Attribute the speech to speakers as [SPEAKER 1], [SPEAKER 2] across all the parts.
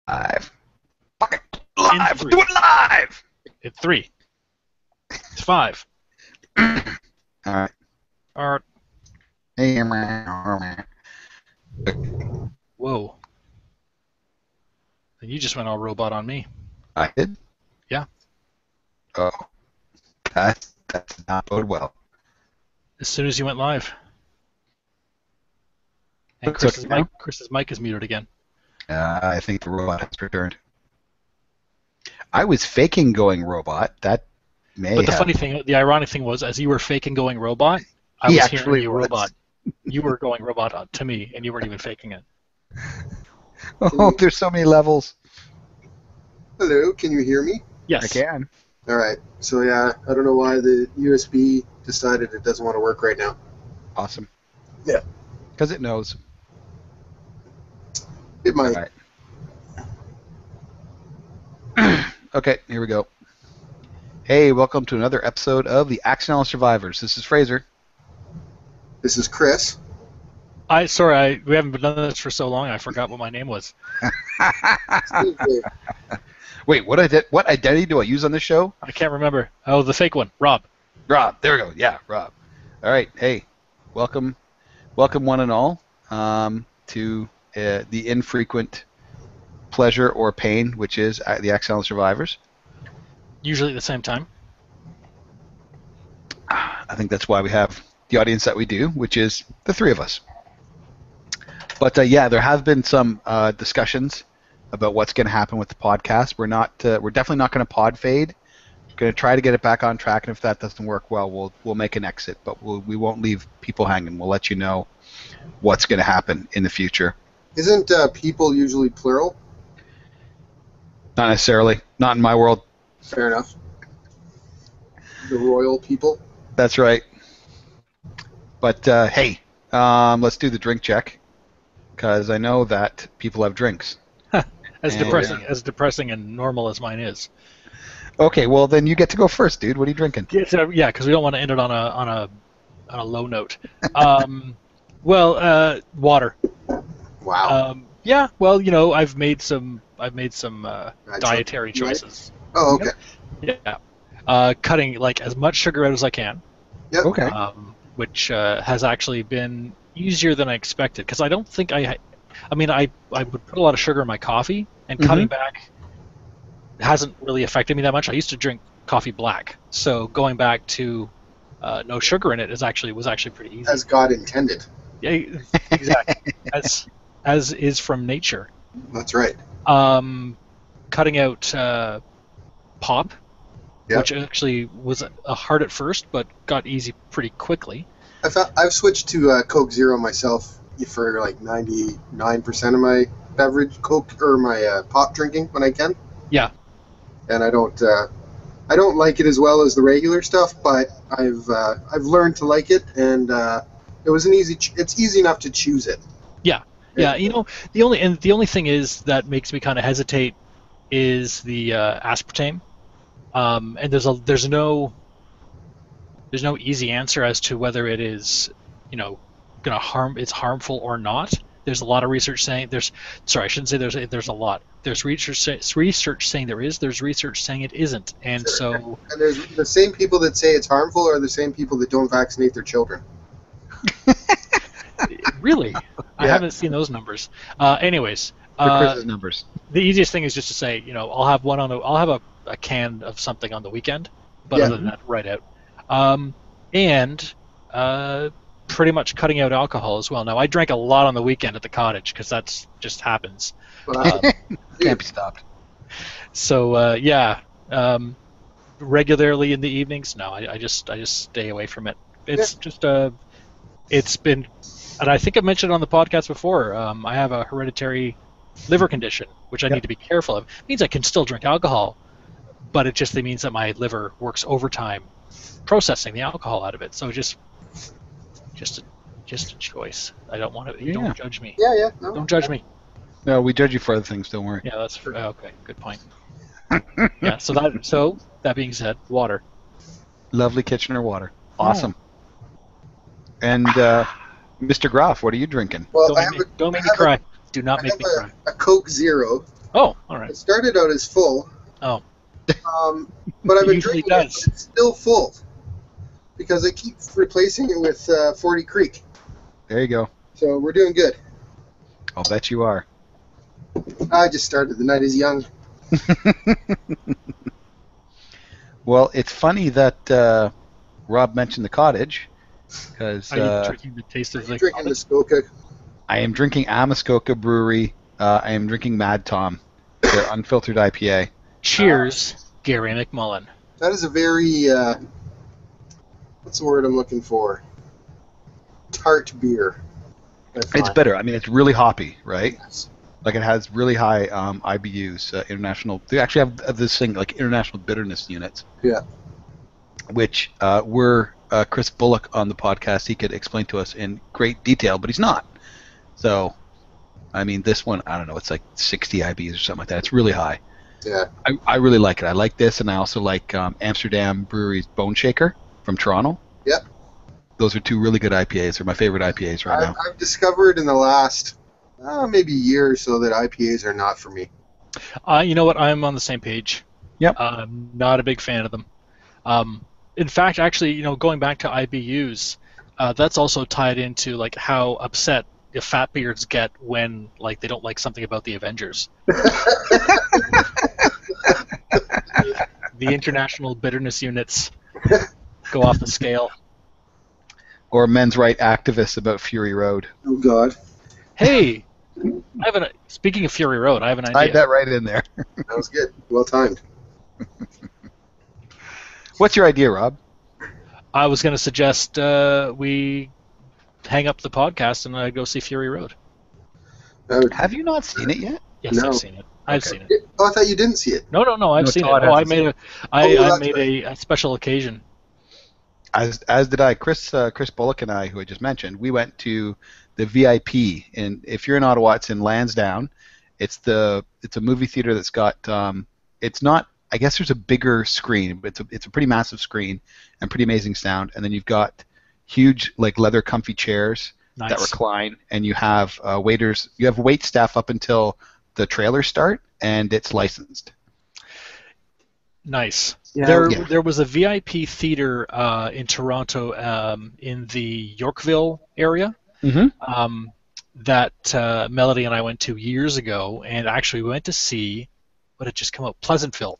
[SPEAKER 1] Live. Fuck it. Live.
[SPEAKER 2] In
[SPEAKER 1] Do it live.
[SPEAKER 2] It's 3. It's 5.
[SPEAKER 1] All right.
[SPEAKER 2] Or
[SPEAKER 1] Hey,
[SPEAKER 2] whoa. And you just went all robot on me.
[SPEAKER 1] I did?
[SPEAKER 2] Yeah.
[SPEAKER 1] Oh. That's not bode well.
[SPEAKER 2] As soon as you went live. And
[SPEAKER 1] Looks okay now.
[SPEAKER 2] Chris's mic is muted again.
[SPEAKER 1] I think the robot has returned. I was faking going robot. That may
[SPEAKER 2] But the
[SPEAKER 1] have...
[SPEAKER 2] funny thing, the ironic thing was, as you were faking going robot, I
[SPEAKER 1] He
[SPEAKER 2] was
[SPEAKER 1] actually
[SPEAKER 2] hearing you
[SPEAKER 1] was.
[SPEAKER 2] robot. You were going robot to me, and you weren't even faking it.
[SPEAKER 1] Oh, there's so many levels.
[SPEAKER 3] Hello, can you hear me?
[SPEAKER 2] Yes.
[SPEAKER 1] I can.
[SPEAKER 3] All right. So yeah, I don't know why the USB decided it doesn't want to work right now.
[SPEAKER 1] Awesome.
[SPEAKER 3] Yeah.
[SPEAKER 1] Because it knows.
[SPEAKER 3] It might.
[SPEAKER 1] All right. Okay, here we go. Hey, welcome to another episode of The Accidental Survivors. This is Fraser.
[SPEAKER 3] This is Chris.
[SPEAKER 2] We haven't been done this for so long. I forgot what my name was.
[SPEAKER 1] Wait, what identity do I use on this show?
[SPEAKER 2] I can't remember. Oh, the fake one, Rob.
[SPEAKER 1] Rob. There we go. Yeah, Rob. All right. Hey, welcome one and all to the infrequent pleasure or pain, which is The Accidental Survivors.
[SPEAKER 2] Usually at the same time.
[SPEAKER 1] I think that's why we have the audience that we do, which is the three of us. But yeah, there have been some discussions about what's going to happen with the podcast. We're definitely not going to pod fade. We're going to try to get it back on track, and if that doesn't work well, we'll make an exit. But we won't leave people hanging. We'll let you know what's going to happen in the future.
[SPEAKER 3] Isn't people usually plural?
[SPEAKER 1] Not necessarily. Not in my world.
[SPEAKER 3] Fair enough. The royal people.
[SPEAKER 1] That's right. But hey, let's do the drink check, because I know that people have drinks.
[SPEAKER 2] As depressing and normal as mine is.
[SPEAKER 1] Okay, well then you get to go first, dude. What are you drinking?
[SPEAKER 2] Yeah, because we don't want to end it on a low note. Water.
[SPEAKER 3] Wow.
[SPEAKER 2] Yeah, well, I've made some dietary choices.
[SPEAKER 3] Oh, okay.
[SPEAKER 2] Yeah. Cutting like as much sugar out as I can.
[SPEAKER 3] Yep.
[SPEAKER 1] Okay.
[SPEAKER 2] Which has actually been easier than I expected, because I don't think I would put a lot of sugar in my coffee, and cutting back hasn't really affected me that much. I used to drink coffee black, so going back to no sugar in it was actually pretty easy.
[SPEAKER 3] As God intended.
[SPEAKER 2] Yeah, exactly. as is from nature.
[SPEAKER 3] That's right.
[SPEAKER 2] Cutting out pop,
[SPEAKER 3] Yep.
[SPEAKER 2] which actually was hard at first, but got easy pretty quickly.
[SPEAKER 3] I've switched to Coke Zero myself for like 99% of my beverage, Coke or my pop drinking when I can.
[SPEAKER 2] Yeah.
[SPEAKER 3] And I don't like it as well as the regular stuff, but I've learned to like it, and it's easy enough to choose it.
[SPEAKER 2] Yeah. Yeah. The only thing is that makes me kind of hesitate is the aspartame. And there's no easy answer as to whether it is, it's harmful or not. There's a lot of research saying there's a lot. There's research saying there is. There's research saying it isn't. And
[SPEAKER 3] Sure.
[SPEAKER 2] so.
[SPEAKER 3] And there's the same people that say it's harmful are the same people that don't vaccinate their children.
[SPEAKER 2] Really? I
[SPEAKER 3] Yeah.
[SPEAKER 2] haven't seen those numbers. Anyways.
[SPEAKER 1] Chris's numbers.
[SPEAKER 2] The easiest thing is just to say, I'll have a can of something on the weekend, but
[SPEAKER 3] Yeah.
[SPEAKER 2] other than that, right out. And pretty much cutting out alcohol as well. Now, I drank a lot on the weekend at the cottage because that just happens.
[SPEAKER 1] Can't be stopped.
[SPEAKER 2] So regularly in the evenings, no, I just stay away from it. It's just it's been, and I think I mentioned on the podcast before. I have a hereditary liver condition, which I need to be careful of. It means I can still drink alcohol, but it means that my liver works overtime processing the alcohol out of it. So just a choice. I don't want to.
[SPEAKER 1] Yeah.
[SPEAKER 2] Don't judge me.
[SPEAKER 3] Yeah. No.
[SPEAKER 2] Don't judge me.
[SPEAKER 1] No, we judge you for other things. Don't worry.
[SPEAKER 2] Yeah, that's okay. Good point. Yeah. So that being said, water.
[SPEAKER 1] Lovely Kitchener water. Awesome. And Mr. Groff, what are you drinking?
[SPEAKER 3] Well,
[SPEAKER 2] Don't make me cry. Do not make me cry.
[SPEAKER 3] A Coke Zero
[SPEAKER 2] Oh, all
[SPEAKER 3] It
[SPEAKER 2] right.
[SPEAKER 3] started out as full,
[SPEAKER 2] Oh,
[SPEAKER 3] but I've
[SPEAKER 2] it
[SPEAKER 3] been
[SPEAKER 2] usually
[SPEAKER 3] drinking it,
[SPEAKER 2] does.
[SPEAKER 3] but it's still full because I keep replacing it with 40 Creek.
[SPEAKER 1] There you go.
[SPEAKER 3] So we're doing good.
[SPEAKER 1] I'll bet you are.
[SPEAKER 3] I just started. The night is young.
[SPEAKER 1] Well, it's funny that Rob mentioned the cottage because
[SPEAKER 2] Are you drinking the taste of the
[SPEAKER 3] Drinking
[SPEAKER 2] cottage?
[SPEAKER 3] Muskoka.
[SPEAKER 1] I am drinking Muskoka Brewery. I am drinking Mad Tom, their unfiltered IPA.
[SPEAKER 2] Cheers, Gary McMullen.
[SPEAKER 3] That is a very, what's the word I'm looking for? Tart beer. I
[SPEAKER 1] It's
[SPEAKER 3] find.
[SPEAKER 1] bitter. I mean, it's really hoppy, right?
[SPEAKER 3] Yes.
[SPEAKER 1] Like it has really high IBUs, international. They actually have this thing like international bitterness units.
[SPEAKER 3] Yeah.
[SPEAKER 1] Which were Chris Bullock on the podcast. He could explain to us in great detail, but he's not. So, I mean, this one, I don't know, it's like 60 IBUs or something like that. It's really high.
[SPEAKER 3] Yeah.
[SPEAKER 1] I really like it. I like this, and I also like Amsterdam Brewery's Bone Shaker from Toronto.
[SPEAKER 3] Yep.
[SPEAKER 1] Those are two really good IPAs. They're my favorite IPAs right now.
[SPEAKER 3] I've discovered in the last maybe year or so that IPAs are not for me.
[SPEAKER 2] You know what? I'm on the same page.
[SPEAKER 1] Yep.
[SPEAKER 2] I'm not a big fan of them. In fact, actually, going back to IBUs, that's also tied into like how upset the fat beards get when like they don't like something about the Avengers. The international bitterness units go off the scale.
[SPEAKER 1] Or men's right activists about Fury Road.
[SPEAKER 3] Oh, God.
[SPEAKER 2] Hey, speaking of Fury Road, I have an idea.
[SPEAKER 1] Tied that right in there.
[SPEAKER 3] That was good. Well timed.
[SPEAKER 1] What's your idea, Rob?
[SPEAKER 2] I was going to suggest we hang up the podcast and go see Fury Road.
[SPEAKER 1] Have you not seen it yet?
[SPEAKER 2] Yes,
[SPEAKER 3] No.
[SPEAKER 2] I've seen it. I've seen it.
[SPEAKER 3] Oh, I thought you didn't see it.
[SPEAKER 2] No, I've
[SPEAKER 1] No,
[SPEAKER 2] seen
[SPEAKER 1] Todd
[SPEAKER 2] it. Oh, I
[SPEAKER 1] hasn't
[SPEAKER 2] made
[SPEAKER 3] that's
[SPEAKER 2] a special occasion.
[SPEAKER 1] As did I. Chris Bullock and I, who I just mentioned, we went to the VIP, and if you're in Ottawa, it's in Lansdowne. It's a movie theater that's got it's not. I guess there's a bigger screen, but it's a pretty massive screen and pretty amazing sound. And then you've got huge like leather comfy chairs that
[SPEAKER 2] Nice.
[SPEAKER 1] recline, and you have waiters. You have wait staff up until the trailers start, and it's licensed.
[SPEAKER 2] Nice.
[SPEAKER 3] Yeah.
[SPEAKER 2] There was a VIP theater in Toronto in the Yorkville area
[SPEAKER 1] Mm-hmm.
[SPEAKER 2] that Melody and I went to years ago, and actually we went to see what had just come out, Pleasantville.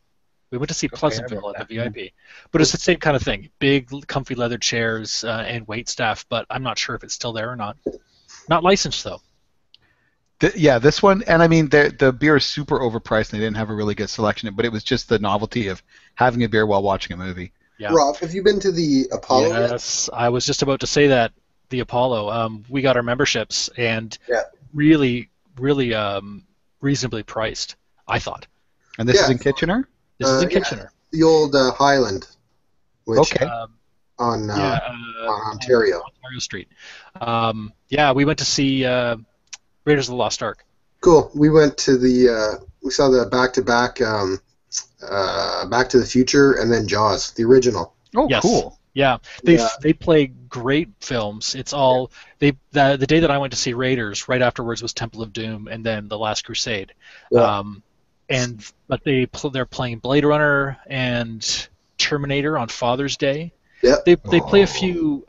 [SPEAKER 2] We went to see Pleasantville at the VIP, but it's the same kind of thing: big, comfy leather chairs and wait staff. But I'm not sure if it's still there or not. Not licensed though.
[SPEAKER 1] Yeah, this one, and I mean, the beer is super overpriced, and they didn't have a really good selection, but it was just the novelty of having a beer while watching a movie.
[SPEAKER 2] Yeah.
[SPEAKER 3] Rob, have you been to the Apollo yet?
[SPEAKER 2] Yes, I was just about to say that. The Apollo. We got our memberships, and
[SPEAKER 3] Yeah.
[SPEAKER 2] really, really reasonably priced, I thought.
[SPEAKER 1] And this is
[SPEAKER 3] Yeah.
[SPEAKER 1] in Kitchener?
[SPEAKER 2] This is in
[SPEAKER 3] Yeah.
[SPEAKER 2] Kitchener.
[SPEAKER 3] The old Highland, which
[SPEAKER 1] Okay.
[SPEAKER 3] on
[SPEAKER 2] Yeah,
[SPEAKER 3] on Ontario.
[SPEAKER 2] on Ontario Street. Yeah, we went to see Raiders of the Lost Ark.
[SPEAKER 3] Cool. We went to we saw the back-to-back Back to the Future and then Jaws, the original.
[SPEAKER 1] Oh,
[SPEAKER 2] Yes.
[SPEAKER 1] cool.
[SPEAKER 2] Yeah, they play great films. It's all the day that I went to see Raiders. Right afterwards was Temple of Doom, and then The Last Crusade.
[SPEAKER 3] Yeah.
[SPEAKER 2] But they're playing Blade Runner and Terminator on Father's Day.
[SPEAKER 3] Yeah.
[SPEAKER 2] They play a few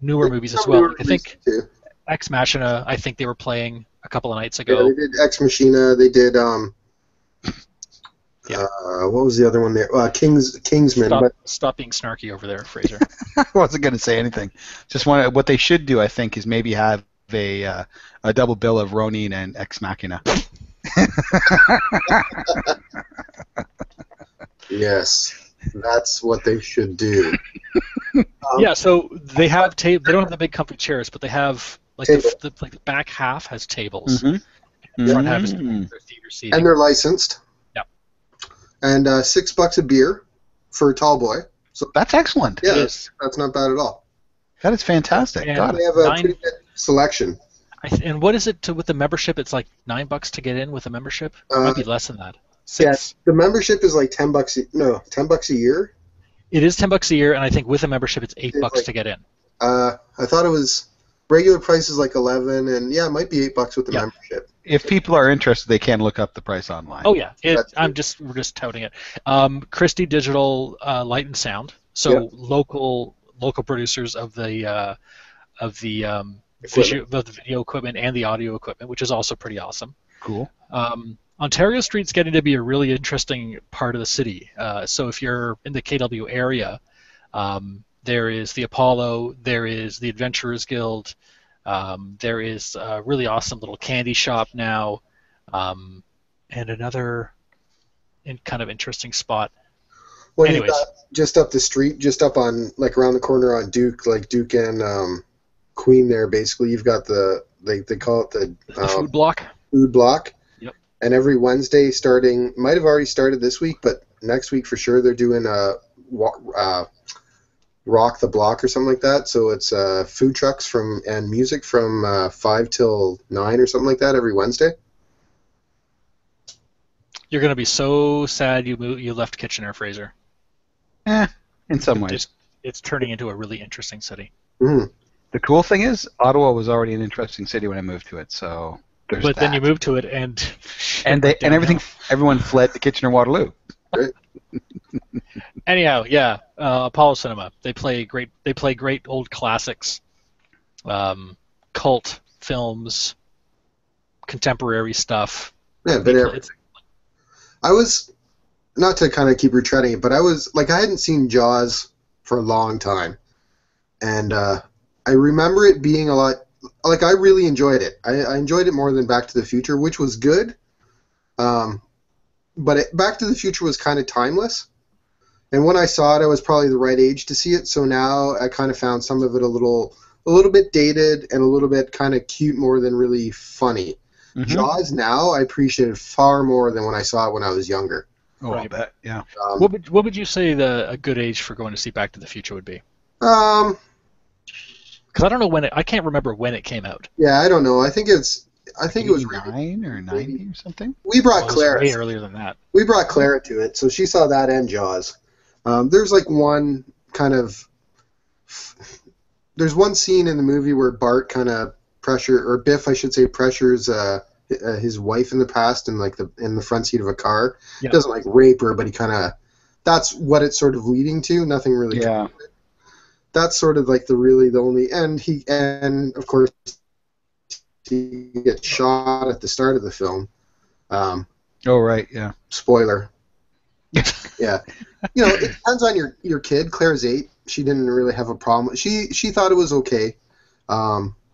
[SPEAKER 2] newer movies as well. I think
[SPEAKER 3] Too.
[SPEAKER 2] Ex Machina. I think they were playing a couple of nights
[SPEAKER 3] Yeah,
[SPEAKER 2] ago.
[SPEAKER 3] they did Ex Machina. They did
[SPEAKER 2] Yeah.
[SPEAKER 3] what was the other one there? Kingsman. But
[SPEAKER 2] Stop being snarky over there, Fraser.
[SPEAKER 1] I wasn't going to say anything. Just what they should do, I think, is maybe have a double bill of Ronin and Ex Machina.
[SPEAKER 3] yes, that's what they should do.
[SPEAKER 2] Yeah, so they have They don't have the big comfy chairs, but they have like the back half has tables.
[SPEAKER 1] Mhm.
[SPEAKER 2] The front half is
[SPEAKER 1] Mm.
[SPEAKER 2] their theater seating.
[SPEAKER 3] And they're licensed.
[SPEAKER 2] Yep.
[SPEAKER 3] And $6 a beer for a tall boy. So
[SPEAKER 1] That's excellent.
[SPEAKER 3] yeah,
[SPEAKER 2] It is.
[SPEAKER 3] that's not bad at all.
[SPEAKER 1] That is fantastic.
[SPEAKER 2] And-
[SPEAKER 1] Got
[SPEAKER 3] They
[SPEAKER 1] it.
[SPEAKER 3] have a
[SPEAKER 2] Nine-
[SPEAKER 3] pretty good selection.
[SPEAKER 2] And what is it with the membership? It's like $9 to get in with a membership. It might be less than that.
[SPEAKER 3] Yeah,
[SPEAKER 2] Six.
[SPEAKER 3] the membership is like $10. $10 a year.
[SPEAKER 2] It is $10 a year, and I think with a membership it's $8
[SPEAKER 3] like-
[SPEAKER 2] to get in.
[SPEAKER 3] I thought it was Regular price is like 11, and yeah, it might be $8 with the
[SPEAKER 2] Yeah.
[SPEAKER 3] membership.
[SPEAKER 1] If people are interested, they can look up the price online.
[SPEAKER 2] Oh yeah,
[SPEAKER 3] That's
[SPEAKER 2] we're
[SPEAKER 3] true.
[SPEAKER 2] just touting it. Christie Digital Light and Sound, so
[SPEAKER 3] Yep.
[SPEAKER 2] local producers of the
[SPEAKER 3] Equipment.
[SPEAKER 2] of the video equipment and the audio equipment, which is also pretty awesome.
[SPEAKER 1] Cool.
[SPEAKER 2] Ontario Street's getting to be a really interesting part of the city. So if you're in the KW area, there is the Apollo, there is the Adventurers Guild, there is a really awesome little candy shop now, and another kind of interesting spot.
[SPEAKER 3] Well, you
[SPEAKER 2] Anyways,
[SPEAKER 3] got just up the street, just up on like around the corner on Duke, like Duke and Queen. There, basically, you've got they call it the
[SPEAKER 2] food block.
[SPEAKER 3] food block.
[SPEAKER 2] Yep.
[SPEAKER 3] And every Wednesday, starting might have already started this week, but next week for sure, they're doing Rock the Block or something like that. So it's food trucks and music from 5 till 9 or something like that every Wednesday.
[SPEAKER 2] You're gonna be so sad you left Kitchener, Fraser.
[SPEAKER 1] In some ways.
[SPEAKER 2] It's turning into a really interesting city.
[SPEAKER 3] Mm-hmm.
[SPEAKER 1] The cool thing is, Ottawa was already an interesting city when I moved to it, so there's
[SPEAKER 2] But
[SPEAKER 1] that.
[SPEAKER 2] then you moved to it, and
[SPEAKER 1] everyone fled to Kitchener-Waterloo.
[SPEAKER 3] Right.
[SPEAKER 2] Anyhow, yeah, Apollo Cinema. They play great old classics, cult films, contemporary stuff.
[SPEAKER 3] Yeah, but I was, not to kind of keep retreading it, but I hadn't seen Jaws for a long time, and I remember it being a lot. Like, I really enjoyed it. I enjoyed it more than Back to the Future, which was good. But Back to the Future was kind of timeless. And when I saw it, I was probably the right age to see it. So now I kind of found some of it a little bit dated and a little bit kind of cute more than really funny.
[SPEAKER 1] Mm-hmm.
[SPEAKER 3] Jaws now I appreciate it far more than when I saw it when I was younger.
[SPEAKER 1] Oh,
[SPEAKER 2] Right.
[SPEAKER 1] I bet, yeah.
[SPEAKER 2] What would you say a good age for going to see Back to the Future would be?
[SPEAKER 3] Um,
[SPEAKER 2] Because I don't know I can't remember when it came out.
[SPEAKER 3] yeah, I don't know. I think it was
[SPEAKER 1] 89 or 90 or something.
[SPEAKER 3] We brought
[SPEAKER 2] It was
[SPEAKER 3] Clara.
[SPEAKER 2] way earlier than that.
[SPEAKER 3] We brought Clara to it, so she saw that and Jaws. There's like one kind of. There's one scene in the movie where Bart kind of Biff, I should say, pressures his wife in the past in the front seat of a car.
[SPEAKER 2] Yeah.
[SPEAKER 3] Doesn't like rape her, but he kind of. That's what it's sort of leading to. Nothing really.
[SPEAKER 1] Yeah.
[SPEAKER 3] That's sort of like the only, and of course he gets shot at the start of the film.
[SPEAKER 1] Oh, right, yeah.
[SPEAKER 3] Spoiler. Yeah, it depends on your kid. Claire's 8. She didn't really have a problem. She thought it was okay.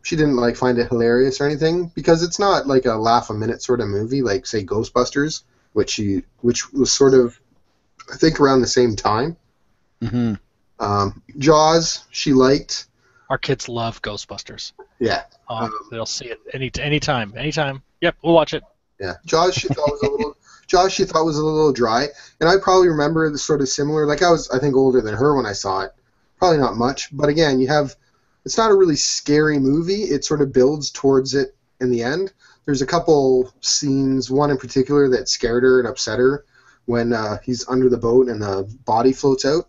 [SPEAKER 3] She didn't find it hilarious or anything because it's not like a laugh a minute sort of movie like say Ghostbusters, which was sort of I think around the same time.
[SPEAKER 1] Mm-hmm.
[SPEAKER 3] Jaws, she liked.
[SPEAKER 2] Our kids love Ghostbusters.
[SPEAKER 3] Yeah.
[SPEAKER 2] They'll see it anytime. Yep, we'll watch it.
[SPEAKER 3] Yeah. Jaws, she thought was a little dry, and I probably remember the sort of similar. Like I was, I think, older than her when I saw it. Probably not much, but again, it's not a really scary movie. It sort of builds towards it in the end. There's a couple scenes, one in particular that scared her and upset her when he's under the boat and the body floats out.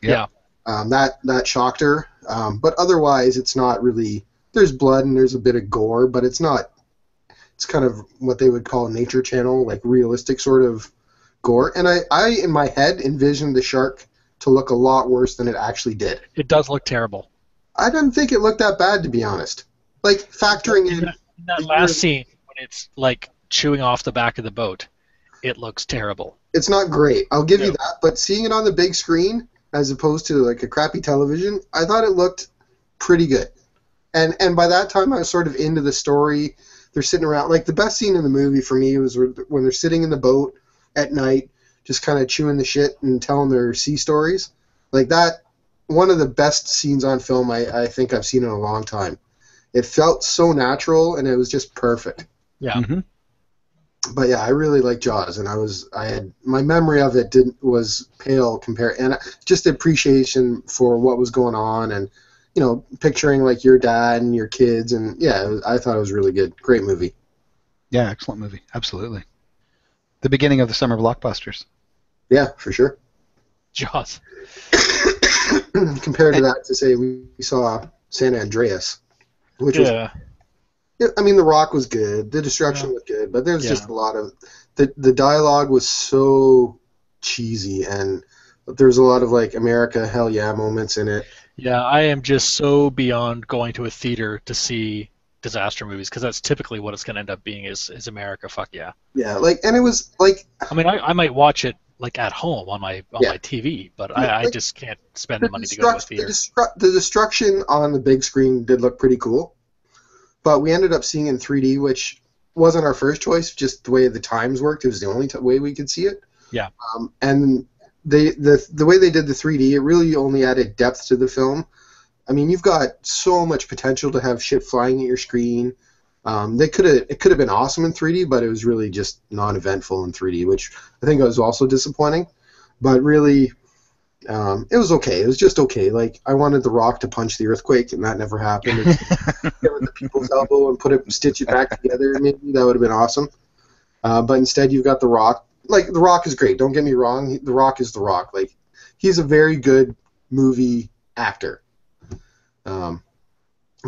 [SPEAKER 2] Yeah.
[SPEAKER 3] That shocked her, but otherwise it's not really. There's blood and there's a bit of gore, but it's not. It's kind of what they would call Nature Channel, like realistic sort of gore. And I in my head envisioned the shark to look a lot worse than it actually did.
[SPEAKER 2] It does look terrible.
[SPEAKER 3] I didn't think it looked that bad, to be honest. Like factoring in
[SPEAKER 2] that last scene when it's like chewing off the back of the boat, it looks terrible.
[SPEAKER 3] It's not great. I'll give you that, but seeing it on the big screen as opposed to like a crappy television, I thought it looked pretty good. And by that time, I was sort of into the story. They're sitting around. Like the best scene in the movie for me was when they're sitting in the boat at night, just kind of chewing the shit and telling their sea stories. Like that, one of the best scenes on film I think I've seen in a long time. It felt so natural and it was just perfect.
[SPEAKER 2] Yeah.
[SPEAKER 1] Mm-hmm.
[SPEAKER 3] But yeah, I really like Jaws, and I had my memory of it was pale compared, and just appreciation for what was going on, and picturing like your dad and your kids, and yeah, I thought it was really good, great movie.
[SPEAKER 1] Yeah, excellent movie, absolutely. The beginning of the summer blockbusters.
[SPEAKER 3] Yeah, for sure.
[SPEAKER 2] Jaws.
[SPEAKER 3] Compared to that, to say we saw San Andreas. which was.
[SPEAKER 2] Yeah.
[SPEAKER 3] I mean, The Rock was good. The Destruction was good, but there was just a lot of the dialogue was so cheesy, and there's a lot of like America hell yeah moments in it.
[SPEAKER 2] Yeah, I am just so beyond going to a theater to see disaster movies because that's typically what it's going to end up being is America. Fuck yeah.
[SPEAKER 3] Yeah, like, and it was like,
[SPEAKER 2] I mean, I might watch it like at home on my TV, but I
[SPEAKER 3] like,
[SPEAKER 2] just can't spend the money to go to a theater.
[SPEAKER 3] The destruction on the big screen did look pretty cool, but we ended up seeing it in 3D, which wasn't our first choice. Just the way the times worked, it was the only way we could see it.
[SPEAKER 2] Yeah.
[SPEAKER 3] And the way they did the 3D, it really only added depth to the film. I mean, you've got so much potential to have shit flying at your screen. It could have been awesome in 3D, but it was really just non-eventful in 3D, which I think was also disappointing. But really, it was okay. It was just okay. Like, I wanted The Rock to punch the earthquake, and that never happened. Hit with the people's elbow and stitch it back together. Maybe that would have been awesome. But instead, you've got The Rock. Like, The Rock is great. Don't get me wrong. The Rock is The Rock. Like, he's a very good movie actor.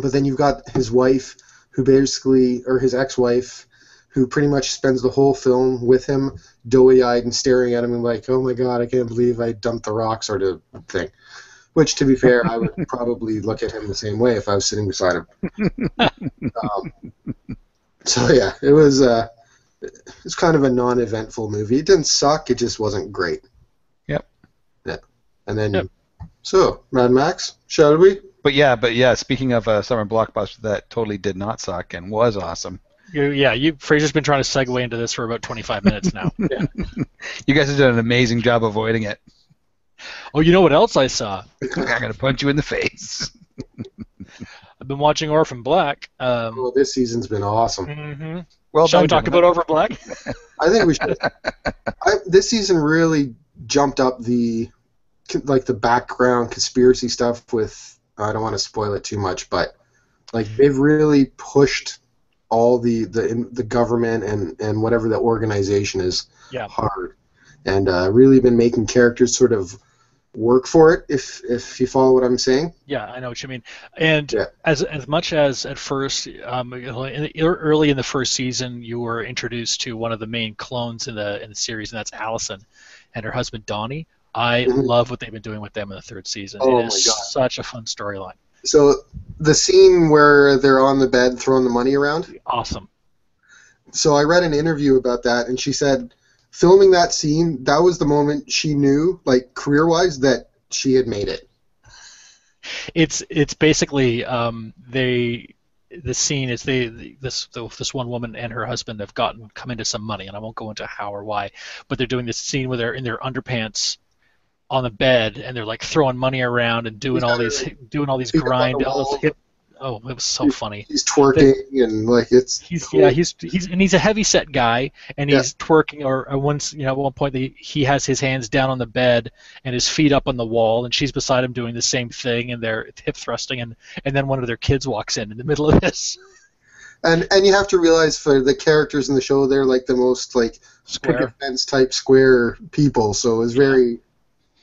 [SPEAKER 3] But then you've got his wife, or his ex-wife, who pretty much spends the whole film with him, doughy-eyed and staring at him and like, oh my god, I can't believe I dumped The Rock sort of thing. Which, to be fair, I would probably look at him the same way if I was sitting beside him. So yeah, it was kind of a non-eventful movie. It didn't suck, it just wasn't great.
[SPEAKER 1] Yep.
[SPEAKER 3] Yeah. And then, so, Mad Max, shall we?
[SPEAKER 1] But yeah, speaking of a summer blockbuster that totally did not suck and was awesome.
[SPEAKER 2] Fraser's been trying to segue into this for about 25 minutes now. Yeah.
[SPEAKER 1] You guys have done an amazing job avoiding it.
[SPEAKER 2] Oh, you know what else I saw?
[SPEAKER 1] I'm going to punch you in the face.
[SPEAKER 2] I've been watching Orphan Black.
[SPEAKER 3] This season's been awesome.
[SPEAKER 2] Mm-hmm.
[SPEAKER 1] Well,
[SPEAKER 2] shall we talk about Orphan Black?
[SPEAKER 3] I think we should. This season really jumped up the background conspiracy stuff with. I don't want to spoil it too much, but like they've really pushed all the government and whatever the organization is hard, and really been making characters sort of work for it. If you follow what I'm saying.
[SPEAKER 2] Yeah, I know what you mean. And as much as at first, early in the first season, you were introduced to one of the main clones in the series, and that's Allison and her husband Donnie. I love what they've been doing with them in the third season.
[SPEAKER 3] Oh,
[SPEAKER 2] it is such a fun storyline.
[SPEAKER 3] So the scene where they're on the bed throwing the money around?
[SPEAKER 2] Awesome.
[SPEAKER 3] So I read an interview about that, and she said filming that scene, that was the moment she knew, like career-wise, that she had made it.
[SPEAKER 2] It's basically the scene is this one woman and her husband have come into some money, and I won't go into how or why, but they're doing this scene where they're in their underpants on the bed and they're like throwing money around and doing all these grind. It was so funny.
[SPEAKER 3] He's twerking and like it's.
[SPEAKER 2] He's a heavy set guy and he's twerking. Or once at one point he has his hands down on the bed and his feet up on the wall, and she's beside him doing the same thing, and they're hip thrusting, and then one of their kids walks in the middle of this.
[SPEAKER 3] And you have to realize for the characters in the show, they're like the most like
[SPEAKER 2] square
[SPEAKER 3] fence type square people, so it was very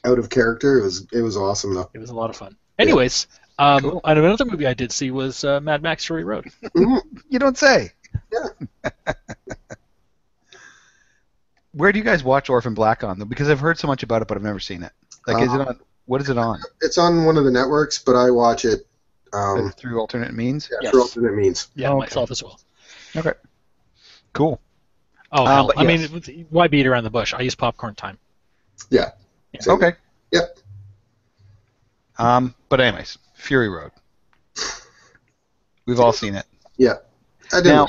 [SPEAKER 3] out of character. It was awesome though.
[SPEAKER 2] It was a lot of fun. Anyways, cool. And another movie I did see was Mad Max Fury Road.
[SPEAKER 1] You don't say.
[SPEAKER 3] Yeah.
[SPEAKER 1] Where do you guys watch Orphan Black on? Because I've heard so much about it, but I've never seen it. Like, is it on? What is it on?
[SPEAKER 3] It's on one of the networks, but I watch it
[SPEAKER 1] through alternate means.
[SPEAKER 3] Yeah, through alternate means.
[SPEAKER 2] Yeah, myself as well.
[SPEAKER 1] Okay. Cool.
[SPEAKER 2] Oh hell! I mean, why beat around the bush? I use popcorn time.
[SPEAKER 3] Yeah.
[SPEAKER 1] Okay.
[SPEAKER 3] Yep.
[SPEAKER 1] But anyways, Fury Road. We've all seen it.
[SPEAKER 3] Yeah. I do.
[SPEAKER 1] Now,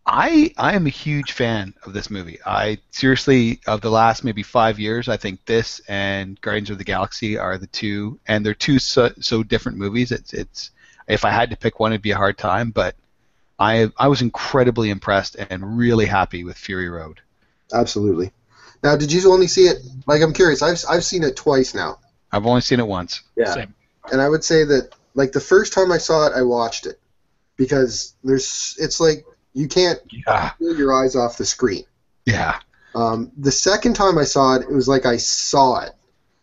[SPEAKER 1] I am a huge fan of this movie. I seriously, of the last maybe 5 years, I think this and Guardians of the Galaxy are the two, and they're two so different movies. It's if I had to pick one, it'd be a hard time. But I was incredibly impressed and really happy with Fury Road.
[SPEAKER 3] Absolutely. Now, did you only see it? Like, I'm curious. I've seen it twice now.
[SPEAKER 1] I've only seen it once.
[SPEAKER 3] Yeah.
[SPEAKER 2] Same.
[SPEAKER 3] And I would say that, like, the first time I saw it, I watched it because it's like you can't pull your eyes off the screen.
[SPEAKER 1] Yeah.
[SPEAKER 3] The second time I saw it, it was like I saw it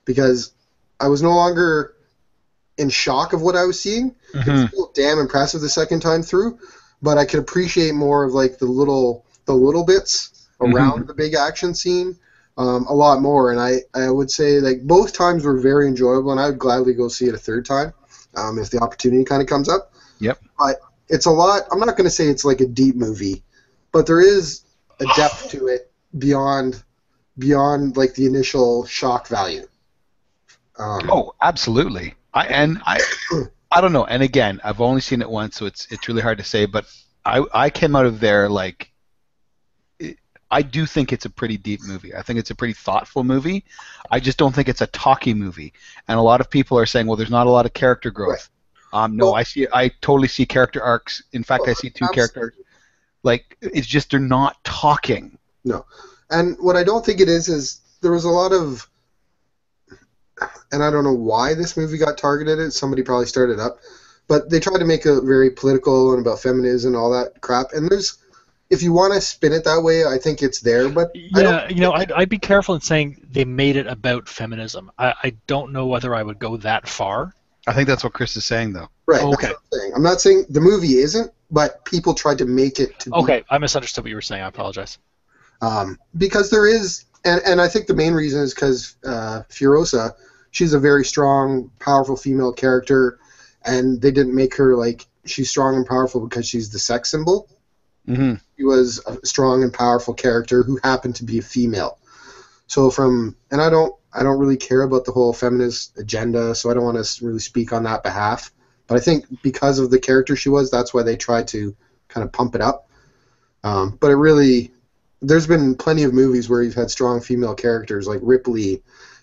[SPEAKER 3] because I was no longer in shock of what I was seeing. It was
[SPEAKER 1] Mm-hmm.
[SPEAKER 3] still damn impressive the second time through, but I could appreciate more of like the little bits around the big action scene a lot more. And I would say like both times were very enjoyable, and I would gladly go see it a third time if the opportunity kind of comes up.
[SPEAKER 1] Yep.
[SPEAKER 3] But it's a lot. I'm not going to say it's like a deep movie, but there is a depth to it beyond like the initial shock value.
[SPEAKER 1] Oh, absolutely. I don't know. And again, I've only seen it once, so it's really hard to say. But I came out of there like I do think it's a pretty deep movie. I think it's a pretty thoughtful movie. I just don't think it's a talky movie. And a lot of people are saying, well, there's not a lot of character growth. No, I totally see character arcs. In fact, I see two character arcs. Like, it's just they're not talking.
[SPEAKER 3] No. And what I don't think it is there was a lot of, and I don't know why this movie got targeted at, somebody probably started up, but they tried to make it very political and about feminism and all that crap. And if you want to spin it that way, I think it's there, but
[SPEAKER 2] yeah, I'd be careful in saying they made it about feminism. I don't know whether I would go that far.
[SPEAKER 1] I think that's what Chris is saying, though.
[SPEAKER 3] Right.
[SPEAKER 2] Okay.
[SPEAKER 3] That's what I'm saying. I'm not saying the movie isn't, but people tried to make it to be.
[SPEAKER 2] Okay, I misunderstood what you were saying. I apologize.
[SPEAKER 3] Because there is, and I think the main reason is because Furiosa, she's a very strong, powerful female character, and they didn't make her like she's strong and powerful because she's the sex symbol.
[SPEAKER 1] Mm-hmm.
[SPEAKER 3] She was a strong and powerful character who happened to be a female. So and I don't really care about the whole feminist agenda, so I don't want to really speak on that behalf. But I think because of the character she was, that's why they tried to kind of pump it up. But it really, there's been plenty of movies where you've had strong female characters like Ripley.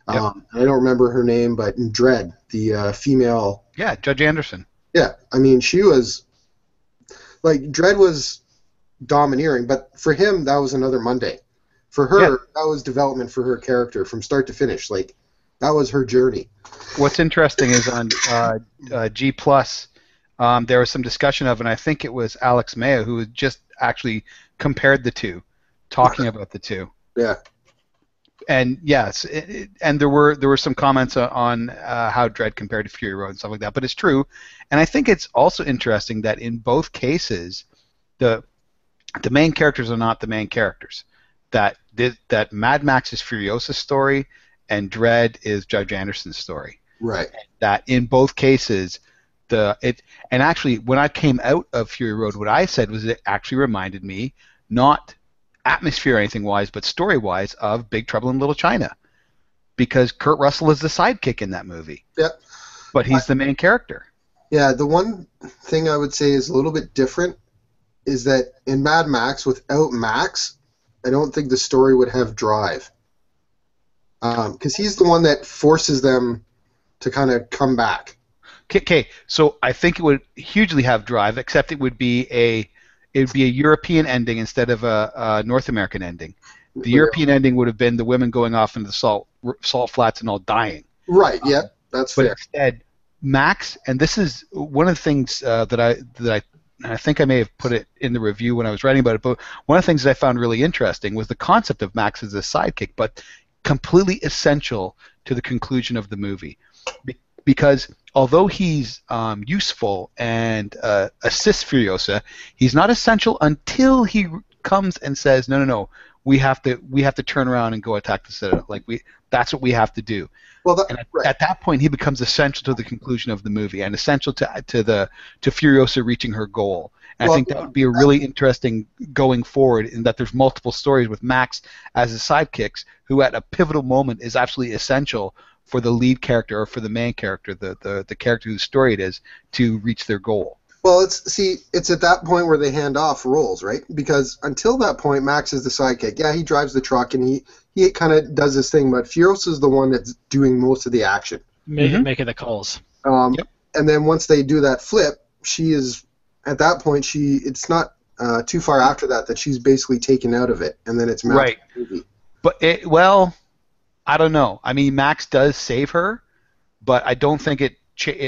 [SPEAKER 1] Yep.
[SPEAKER 3] I don't remember her name, but in Dredd, the female.
[SPEAKER 1] Yeah, Judge Anderson.
[SPEAKER 3] Yeah, I mean, she was like Dredd was domineering, but for him that was another Monday. For her, that was development for her character from start to finish. Like that was her journey.
[SPEAKER 1] What's interesting is on G Plus, there was some discussion of, and I think it was Alex Mayo who just actually compared the two, talking about the two.
[SPEAKER 3] Yeah.
[SPEAKER 1] And yes, and there were some comments on how Dredd compared to Fury Road and stuff like that. But it's true, and I think it's also interesting that in both cases, the main characters are not the main characters. That Mad Max is Furiosa's story, and Dredd is Judge Anderson's story.
[SPEAKER 3] Right.
[SPEAKER 1] That in both cases, and actually when I came out of Fury Road, what I said was it actually reminded me, not atmosphere or anything wise, but story wise, of Big Trouble in Little China, because Kurt Russell is the sidekick in that movie.
[SPEAKER 3] Yep.
[SPEAKER 1] But he's the main character.
[SPEAKER 3] Yeah, the one thing I would say is a little bit different is that in Mad Max, without Max, I don't think the story would have drive. Because he's the one that forces them to kind of come back.
[SPEAKER 1] Okay, so I think it would hugely have drive, except it would be a European ending instead of a North American ending. The European ending would have been the women going off into the salt flats and all dying.
[SPEAKER 3] Right. Yeah, that's fair.
[SPEAKER 1] But instead, Max, and this is one of the things that I think I may have put it in the review when I was writing about it, but one of the things that I found really interesting was the concept of Max as a sidekick, but completely essential to the conclusion of the movie. Because although he's useful and assists Furiosa, he's not essential until he comes and says, no, we have to turn around and go attack the Citadel. That's what we have to do.
[SPEAKER 3] Well,
[SPEAKER 1] at that point, he becomes essential to the conclusion of the movie and essential to Furiosa reaching her goal. And I think that would be a really interesting going forward, in that there's multiple stories with Max as a sidekick, who at a pivotal moment is absolutely essential for the lead character or for the main character, the character whose story it is, to reach their goal.
[SPEAKER 3] Well, it's at that point where they hand off roles, right? Because until that point, Max is the sidekick. Yeah, he drives the truck and he kind of does this thing, but Furiosa is the one that's doing most of the action.
[SPEAKER 2] Making the calls.
[SPEAKER 3] And then once they do that flip, she is, at that point, it's not too far after that she's basically taken out of it, and then it's Max's
[SPEAKER 1] right.
[SPEAKER 3] movie.
[SPEAKER 1] But I don't know. I mean, Max does save her, but I don't think it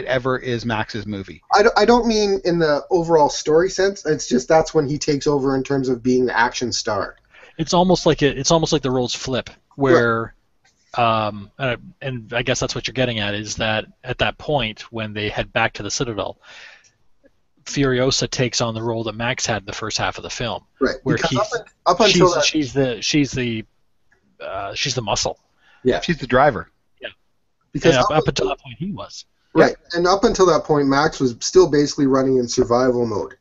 [SPEAKER 1] ever is Max's movie.
[SPEAKER 3] I don't mean in the overall story sense. It's just that's when he takes over in terms of being the action star.
[SPEAKER 2] It's almost like the roles flip, where and I guess that's what you're getting at, is that at that point when they head back to the Citadel, Furiosa takes on the role that Max had in the first half of the film,
[SPEAKER 3] Right.
[SPEAKER 2] where
[SPEAKER 3] Because up until that,
[SPEAKER 2] she's the muscle.
[SPEAKER 3] yeah.
[SPEAKER 1] She's the driver.
[SPEAKER 2] Yeah.
[SPEAKER 3] Because
[SPEAKER 2] And up until that point, he was.
[SPEAKER 3] right, and up until that point, Max was still basically running in survival mode.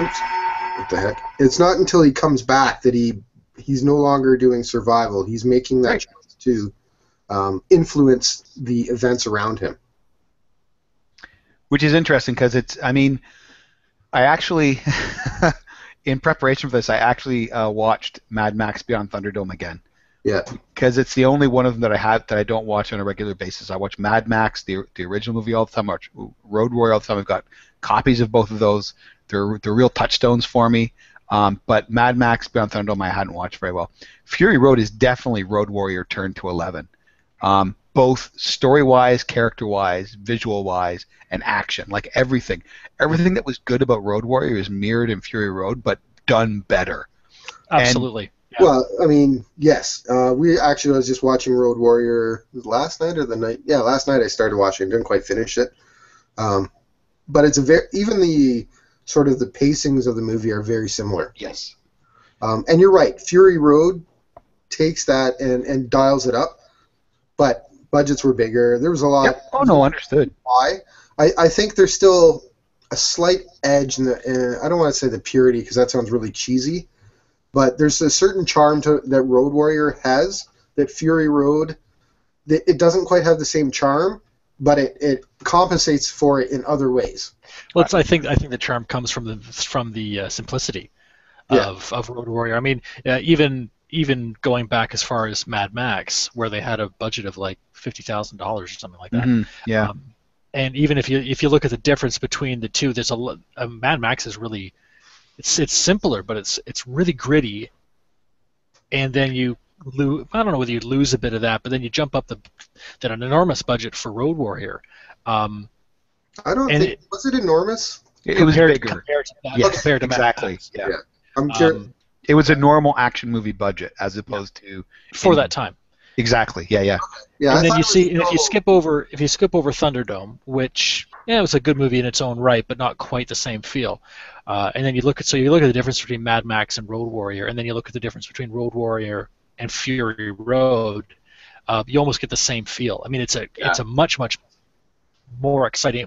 [SPEAKER 3] Oops, what the heck? It's not until he comes back that he's no longer doing survival. He's making that choice to influence the events around him.
[SPEAKER 1] Which is interesting because I actually, in preparation for this, I actually watched Mad Max Beyond Thunderdome again.
[SPEAKER 3] Yeah.
[SPEAKER 1] Because it's the only one of them that I don't watch on a regular basis. I watch Mad Max, the original movie, all the time. I watch Road Warrior all the time. I've got copies of both of those. They're real touchstones for me. But Mad Max Beyond Thunderdome I hadn't watched very well. Fury Road is definitely Road Warrior turned to 11. Both story-wise, character-wise, visual-wise, and action. Like everything that was good about Road Warrior is mirrored in Fury Road, but done better.
[SPEAKER 2] Absolutely.
[SPEAKER 3] Yeah. Well, I mean, yes. I was just watching Road Warrior last night or the night. Yeah, last night I started watching. Didn't quite finish it. But it's even the sort of the pacings of the movie are very similar.
[SPEAKER 1] Yes.
[SPEAKER 3] And you're right. Fury Road takes that and dials it up, but budgets were bigger. There was a lot.
[SPEAKER 1] Yep. Oh no, understood.
[SPEAKER 3] Why? I think there's still a slight edge in the. I don't want to say the purity because that sounds really cheesy, but there's a certain charm that Road Warrior has that Fury Road. It doesn't quite have the same charm, but it compensates for it in other ways.
[SPEAKER 2] Well, I think the charm comes from the simplicity of Road Warrior. I mean, even going back as far as Mad Max, where they had a budget of like $50,000 or something like that.
[SPEAKER 1] Mm-hmm. Yeah.
[SPEAKER 2] And even if you look at the difference between the two, there's Mad Max is really it's simpler, but it's really gritty. And then I don't know whether you lose a bit of that, but then you jump up that an enormous budget for Road Warrior.
[SPEAKER 3] I don't think was it enormous?
[SPEAKER 1] It was bigger.
[SPEAKER 2] Compared to that,
[SPEAKER 1] Yes,
[SPEAKER 2] compared to
[SPEAKER 1] exactly.
[SPEAKER 2] Mad Max.
[SPEAKER 1] Yeah.
[SPEAKER 3] I'm curious.
[SPEAKER 1] It was a normal action movie budget as opposed to
[SPEAKER 2] for that time.
[SPEAKER 1] Exactly. Yeah.
[SPEAKER 3] Yeah.
[SPEAKER 2] And then if you skip over Thunderdome, which it was a good movie in its own right, but not quite the same feel. And then you look at the difference between Mad Max and Road Warrior, and then you look at the difference between Road Warrior and Fury Road. You almost get the same feel. I mean, it's a much more exciting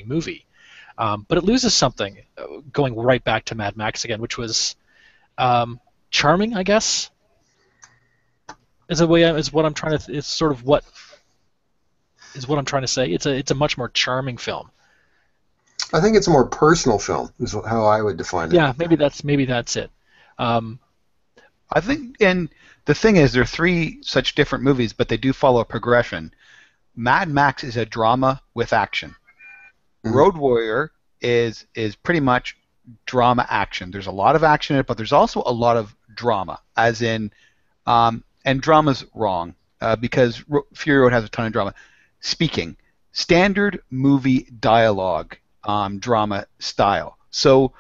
[SPEAKER 2] movie. But it loses something going right back to Mad Max again, which was charming, I guess. Is what I'm trying to say. It's a much more charming film.
[SPEAKER 3] I think it's a more personal film, is how I would define it.
[SPEAKER 2] Yeah, maybe that's it.
[SPEAKER 1] I think, and the thing is, there are three such different movies, but they do follow a progression. Mad Max is a drama with action. Mm-hmm. Road Warrior is pretty much drama action. There's a lot of action in it, but there's also a lot of drama, as in, and drama's wrong, because Fury Road has a ton of drama. Speaking, standard movie dialogue, drama style. So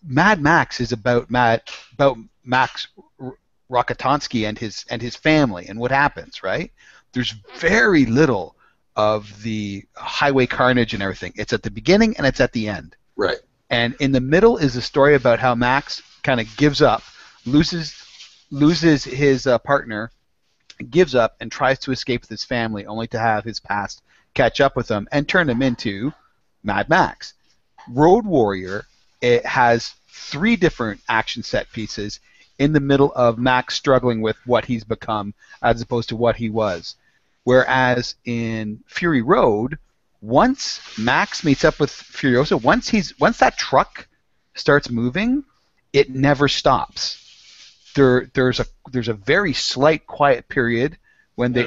[SPEAKER 1] Mad Max is about Max Rokitansky and his family and what happens, right? There's very little of the highway carnage and everything. It's at the beginning and it's at the end.
[SPEAKER 3] Right.
[SPEAKER 1] And in the middle is a story about how Max kind of gives up, loses his partner, gives up, and tries to escape with his family, only to have his past catch up with him and turn him into Mad Max. Road Warrior, it has three different action set pieces in the middle of Max struggling with what he's become as opposed to what he was. Whereas in Fury Road, once Max meets up with Furiosa, once that truck starts moving, it never stops. There's a very slight quiet period when they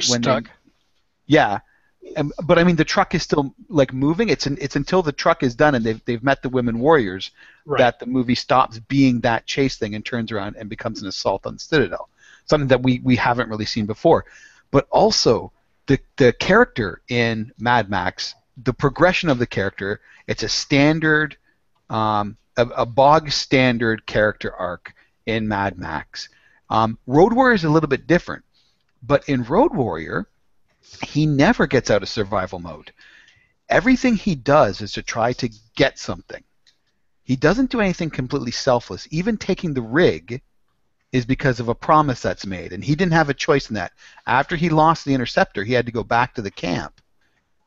[SPEAKER 1] but I mean the truck is still like moving. It's until the truck is done and they've met the women warriors that the movie stops being that chase thing and turns around and becomes an assault on the Citadel. Something that we haven't really seen before. But also the character in Mad Max, the progression of the character, it's a standard a bog standard character arc in Mad Max. Road Warrior is a little bit different. But in Road Warrior, he never gets out of survival mode. Everything he does is to try to get something. He doesn't do anything completely selfless. Even taking the rig is because of a promise that's made, and he didn't have a choice in that. After he lost the interceptor, he had to go back to the camp,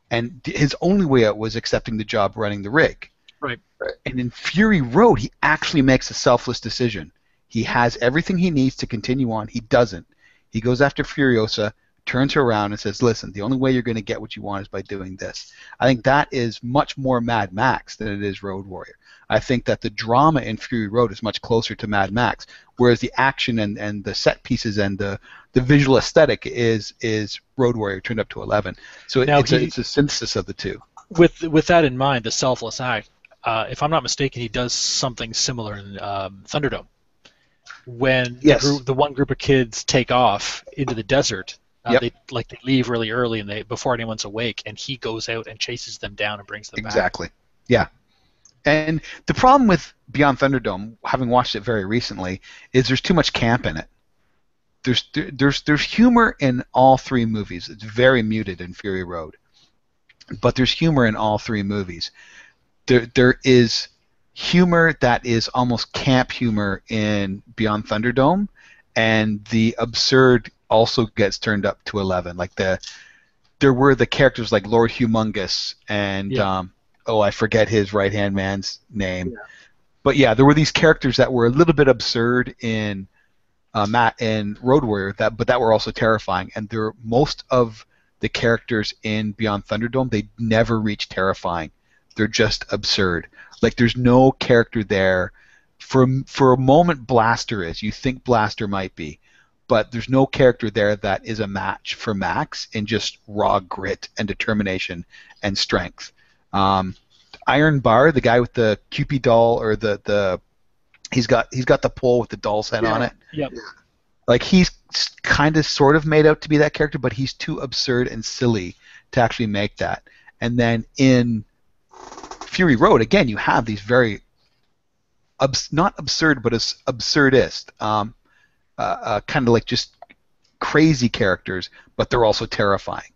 [SPEAKER 1] and his only way out was accepting the job running the rig.
[SPEAKER 2] Right.
[SPEAKER 1] And in Fury Road, he actually makes a selfless decision. He has everything he needs to continue on. He doesn't. He goes after Furiosa, turns her around, and says, listen, the only way you're going to get what you want is by doing this. I think that is much more Mad Max than it is Road Warrior. I think that the drama in Fury Road is much closer to Mad Max, whereas the action and the set pieces and the visual aesthetic is Road Warrior turned up to 11. So it's a synthesis of the two.
[SPEAKER 2] With that in mind, the selfless act, if I'm not mistaken, he does something similar in Thunderdome. When the one group of kids take off into the desert, they leave really early and before anyone's awake, and he goes out and chases them down and brings them back.
[SPEAKER 1] Exactly. Yeah. And the problem with Beyond Thunderdome, having watched it very recently, is there's too much camp in it. There's humor in all three movies. It's very muted in Fury Road, but there's humor in all three movies. There is humor that is almost camp humor in Beyond Thunderdome, and the absurd also gets turned up to 11. Like there were the characters like Lord Humongous and I forget his right-hand man's name. Yeah. But yeah, there were these characters that were a little bit absurd in Road Warrior, that were also terrifying. And most of the characters in Beyond Thunderdome, they never reach terrifying. They're just absurd. Like there's no character there. For a moment, Blaster is. You think Blaster might be, but there's no character there that is a match for Max in just raw grit and determination and strength. Iron Bar, the guy with the Cupid doll, or he's got the pole with the doll's head on it.
[SPEAKER 2] Yep.
[SPEAKER 1] Like he's kind of sort of made out to be that character, but he's too absurd and silly to actually make that. And then in Fury Road, again, you have these very not absurd, but absurdist, kind of like just crazy characters, but they're also terrifying.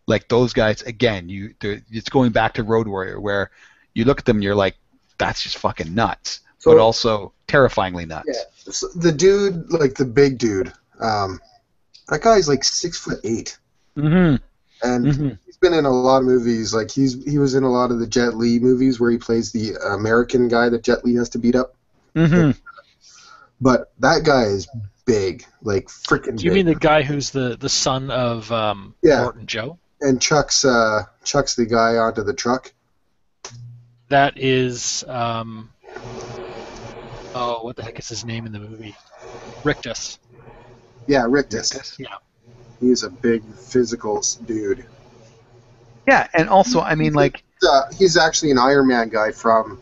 [SPEAKER 1] Like those guys, again, it's going back to Road Warrior, where you look at them and you're like, that's just fucking nuts, but also terrifyingly nuts.
[SPEAKER 3] Yeah. So the dude, like the big dude, that guy's like 6'8".
[SPEAKER 1] Mm-hmm.
[SPEAKER 3] And he's been in a lot of movies. Like he was in a lot of the Jet Li movies where he plays the American guy that Jet Li has to beat up.
[SPEAKER 1] Mm-hmm.
[SPEAKER 3] But that guy is big, like freaking big.
[SPEAKER 2] Do you mean the guy who's the son of Morton Joe?
[SPEAKER 3] And Chuck's the guy onto the truck.
[SPEAKER 2] That is what the heck is his name in the movie? Rictus.
[SPEAKER 3] Yeah, Rictus.
[SPEAKER 2] Yeah.
[SPEAKER 3] He's a big physical dude.
[SPEAKER 1] Yeah, and also, I mean, like...
[SPEAKER 3] he's actually an Iron Man guy from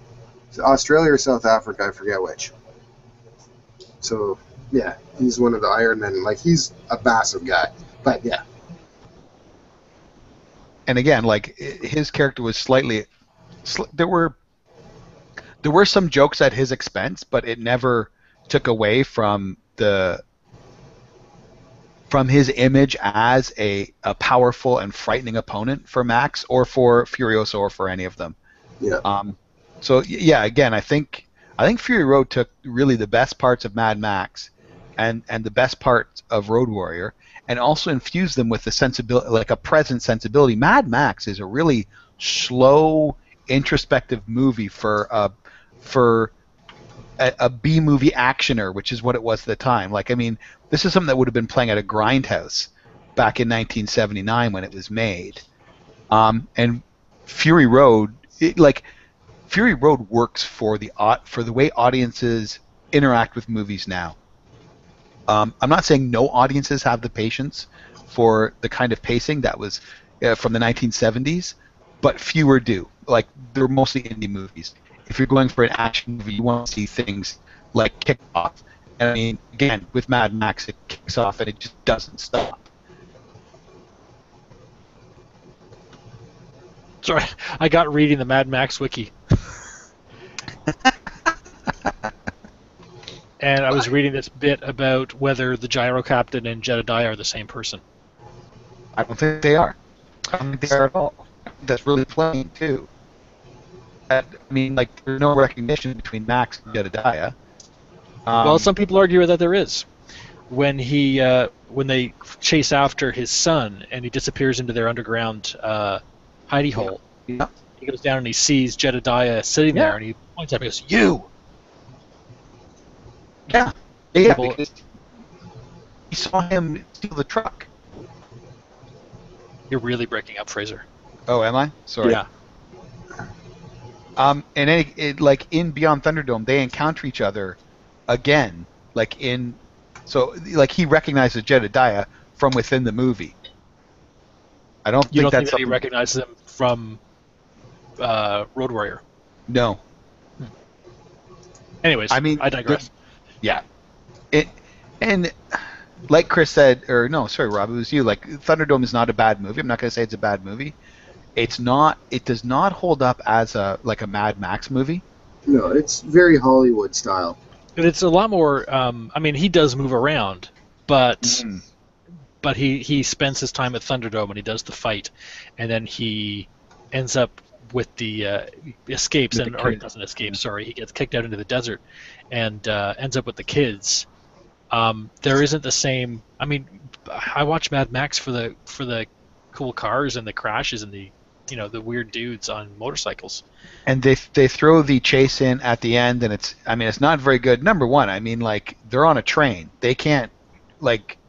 [SPEAKER 3] Australia or South Africa, I forget which. So, yeah, he's one of the Iron Men. Like, he's a massive guy. But, yeah.
[SPEAKER 1] And again, like, his character was slightly... There were some jokes at his expense, but it never took away from his image as a powerful and frightening opponent for Max or for Furiosa or for any of them.
[SPEAKER 3] Yeah.
[SPEAKER 1] So yeah, again, I think Fury Road took really the best parts of Mad Max and the best parts of Road Warrior and also infused them with the sensibility, like a present sensibility. Mad Max is a really slow, introspective movie for a B movie actioner, which is what it was at the time. Like, I mean, this is something that would have been playing at a grindhouse back in 1979 when it was made. And Fury Road, Fury Road works for the way audiences interact with movies now. I'm not saying no audiences have the patience for the kind of pacing that was from the 1970s, but fewer do. Like, they're mostly indie movies. If you're going for an action movie, you want to see things like kick off. And I mean, again, with Mad Max, it kicks off and it just doesn't stop.
[SPEAKER 2] Sorry, I got reading the Mad Max wiki. And I was reading this bit about whether the gyro captain and Jedediah are the same person.
[SPEAKER 1] I don't think they are. I don't think they are at all. That's really plain too. I mean, like, there's no recognition between Max and Jedediah.
[SPEAKER 2] Well, some people argue that there is. When they chase after his son and he disappears into their underground hidey hole,
[SPEAKER 1] Yeah.
[SPEAKER 2] he goes down and he sees Jedediah sitting there, and he points at him and goes, "You!"
[SPEAKER 1] Yeah. Yeah, because he saw him steal the truck.
[SPEAKER 2] You're really breaking up, Fraser.
[SPEAKER 1] Oh, am I? Sorry.
[SPEAKER 2] Yeah.
[SPEAKER 1] And like in Beyond Thunderdome, they encounter each other again. So he recognizes Jedediah from within the movie. I don't
[SPEAKER 2] You
[SPEAKER 1] think
[SPEAKER 2] don't think
[SPEAKER 1] that's
[SPEAKER 2] that he recognizes him from Road Warrior?
[SPEAKER 1] No.
[SPEAKER 2] Anyways,
[SPEAKER 1] I mean,
[SPEAKER 2] I digress.
[SPEAKER 1] Yeah. And like Chris said, or no, sorry, Rob, it was you. Like, Thunderdome is not a bad movie. I'm not going to say it's a bad movie. It's not. It does not hold up as a Mad Max movie.
[SPEAKER 3] No, it's very Hollywood style.
[SPEAKER 2] But it's a lot more. I mean, he does move around, but he spends his time at Thunderdome and he does the fight, and then he ends up with the escapes or he doesn't escape. Sorry, he gets kicked out into the desert, and ends up with the kids. There isn't the same. I mean, I watch Mad Max for the cool cars and the crashes and the the weird dudes on motorcycles. And
[SPEAKER 1] they throw the chase in at the end, and it's not very good. Number one, I mean, like, they're on a train. They can't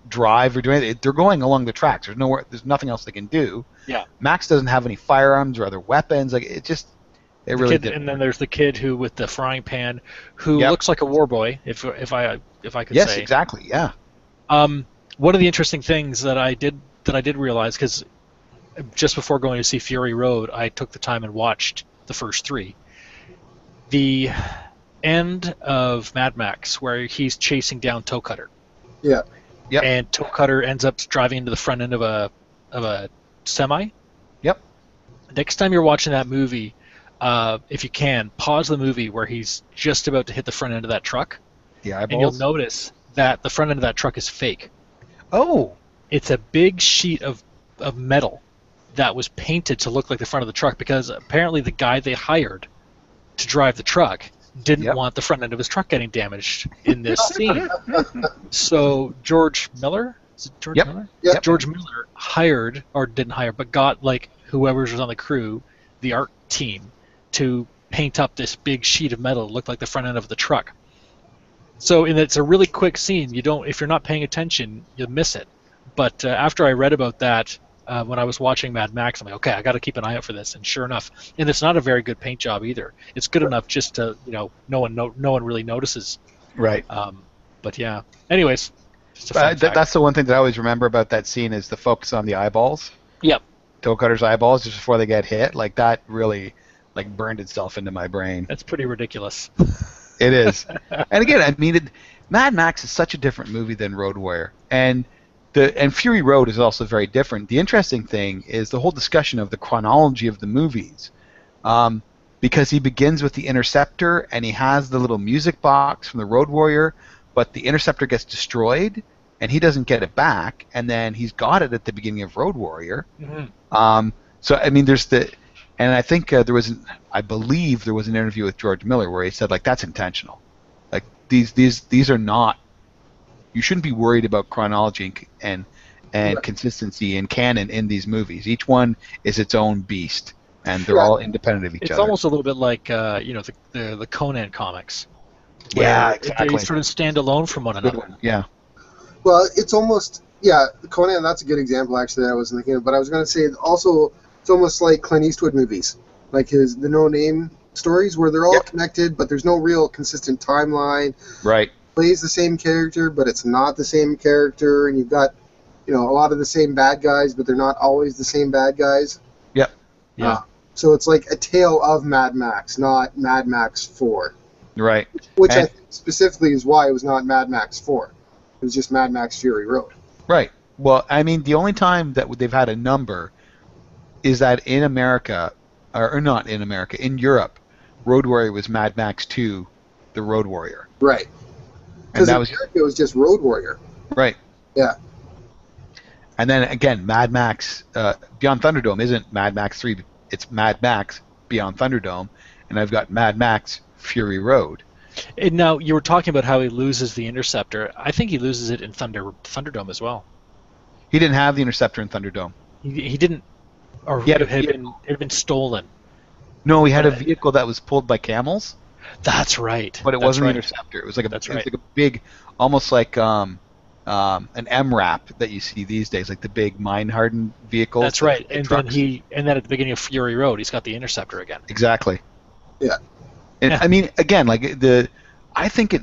[SPEAKER 1] drive or do anything. They're going along the tracks. There's nothing else they can do.
[SPEAKER 2] Yeah.
[SPEAKER 1] Max doesn't have any firearms or other weapons. Like, it really did.
[SPEAKER 2] And then there's the kid who with the frying pan, who looks like a war boy, if I could say.
[SPEAKER 1] Yes, exactly. Yeah.
[SPEAKER 2] One of the interesting things that I did realize, because just before going to see Fury Road, I took the time and watched the first three. The end of Mad Max, where he's chasing down Toe Cutter.
[SPEAKER 3] Yeah.
[SPEAKER 1] Yep.
[SPEAKER 2] And Toe Cutter ends up driving into the front end of a semi.
[SPEAKER 1] Yep.
[SPEAKER 2] Next time you're watching that movie, if you can, pause the movie where he's just about to hit the front end of that truck.
[SPEAKER 1] The eyeballs.
[SPEAKER 2] And you'll notice that the front end of that truck is fake.
[SPEAKER 1] Oh.
[SPEAKER 2] It's a big sheet of metal that was painted to look like the front of the truck, because apparently the guy they hired to drive the truck didn't want the front end of his truck getting damaged in this scene. So George Miller? Is it George Miller?
[SPEAKER 3] Yep.
[SPEAKER 2] George Miller hired, or didn't hire, but got whoever was on the crew, the art team, to paint up this big sheet of metal that looked like the front end of the truck. So it's a really quick scene. If you're not paying attention, you'll miss it. But after I read about that, when I was watching Mad Max, I'm like, okay, I got to keep an eye out for this. And sure enough, and it's not a very good paint job either. It's good enough just to no one really notices.
[SPEAKER 1] Right.
[SPEAKER 2] But yeah. Anyways, just a fun fact.
[SPEAKER 1] That's the one thing that I always remember about that scene is the focus on the eyeballs.
[SPEAKER 2] Yep.
[SPEAKER 1] Toe Cutter's eyeballs just before they get hit. Like, that really burned itself into my brain.
[SPEAKER 2] That's pretty ridiculous.
[SPEAKER 1] It is. And again, I mean, Mad Max is such a different movie than Road Warrior, and Fury Road is also very different. The interesting thing is the whole discussion of the chronology of the movies, because he begins with the Interceptor and he has the little music box from the Road Warrior, but the Interceptor gets destroyed and he doesn't get it back, and then he's got it at the beginning of Road Warrior.
[SPEAKER 2] Mm-hmm.
[SPEAKER 1] So I mean, and I think I believe there was an interview with George Miller where he said, like, that's intentional. Like, these are not. You shouldn't be worried about chronology and consistency in canon in these movies. Each one is its own beast, and they're all independent of each other.
[SPEAKER 2] It's almost a little bit like the Conan comics.
[SPEAKER 1] Yeah, exactly.
[SPEAKER 2] They sort of stand alone from one another.
[SPEAKER 1] Yeah.
[SPEAKER 3] Well, it's almost Conan. That's a good example actually that I was thinking of. But I was going to say also it's almost like Clint Eastwood movies, like the No Name stories, where they're all connected, but there's no real consistent timeline.
[SPEAKER 1] Right.
[SPEAKER 3] Plays the same character, but it's not the same character, and you've got a lot of the same bad guys, but they're not always the same bad guys.
[SPEAKER 1] Yep. Yeah.
[SPEAKER 3] So it's like a tale of Mad Max, not Mad Max 4.
[SPEAKER 1] Right.
[SPEAKER 3] Which I think specifically is why it was not Mad Max 4. It was just Mad Max Fury Road.
[SPEAKER 1] Right. Well, I mean, the only time that they've had a number is that in America, or not in America, in Europe, Road Warrior was Mad Max 2, The Road Warrior.
[SPEAKER 3] Right.
[SPEAKER 1] And
[SPEAKER 3] Because in
[SPEAKER 1] that was
[SPEAKER 3] America, it was just Road Warrior.
[SPEAKER 1] right.
[SPEAKER 3] Yeah.
[SPEAKER 1] And then again, Mad Max Beyond Thunderdome isn't Mad Max 3. It's Mad Max Beyond Thunderdome, and I've got Mad Max Fury Road.
[SPEAKER 2] And now you were talking about how he loses the Interceptor. I think he loses it in Thunderdome as well.
[SPEAKER 1] He didn't have the Interceptor in Thunderdome.
[SPEAKER 2] He didn't, or
[SPEAKER 1] He had
[SPEAKER 2] it had been stolen.
[SPEAKER 1] No, he had a
[SPEAKER 2] But-
[SPEAKER 1] vehicle that was pulled by camels,
[SPEAKER 2] That's right.
[SPEAKER 1] but it
[SPEAKER 2] That's
[SPEAKER 1] wasn't
[SPEAKER 2] right.
[SPEAKER 1] the Interceptor. It was like
[SPEAKER 2] That's
[SPEAKER 1] it was
[SPEAKER 2] right.
[SPEAKER 1] like a big, almost like an MRAP that you see these days, like the big mine-hardened vehicles.
[SPEAKER 2] That's right.
[SPEAKER 1] the
[SPEAKER 2] And
[SPEAKER 1] trucks.
[SPEAKER 2] then at the beginning of Fury Road, he's got the Interceptor again.
[SPEAKER 1] Exactly.
[SPEAKER 3] Yeah.
[SPEAKER 1] And
[SPEAKER 2] Yeah.
[SPEAKER 1] I mean, again, like I think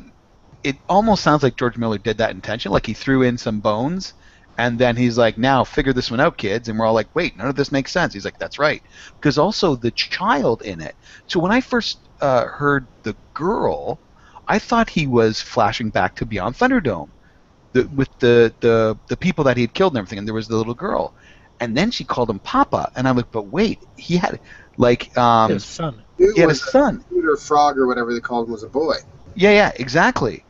[SPEAKER 1] it almost sounds like George Miller did that intention. Like he threw in some bones, and then he's like, "Now figure this one out, kids." And we're all like, "Wait, none of this makes sense." He's like, "That's right," because also the child in it. So when I first heard the girl, I thought he was flashing back to Beyond Thunderdome, with the people that he had killed and everything. And there was the little girl, and then she called him Papa, and I'm like, "But wait, he had like
[SPEAKER 2] His son.
[SPEAKER 3] Dude
[SPEAKER 1] he had a
[SPEAKER 3] was
[SPEAKER 1] son."
[SPEAKER 3] Or Frog or whatever they called him was a boy.
[SPEAKER 1] Yeah, exactly.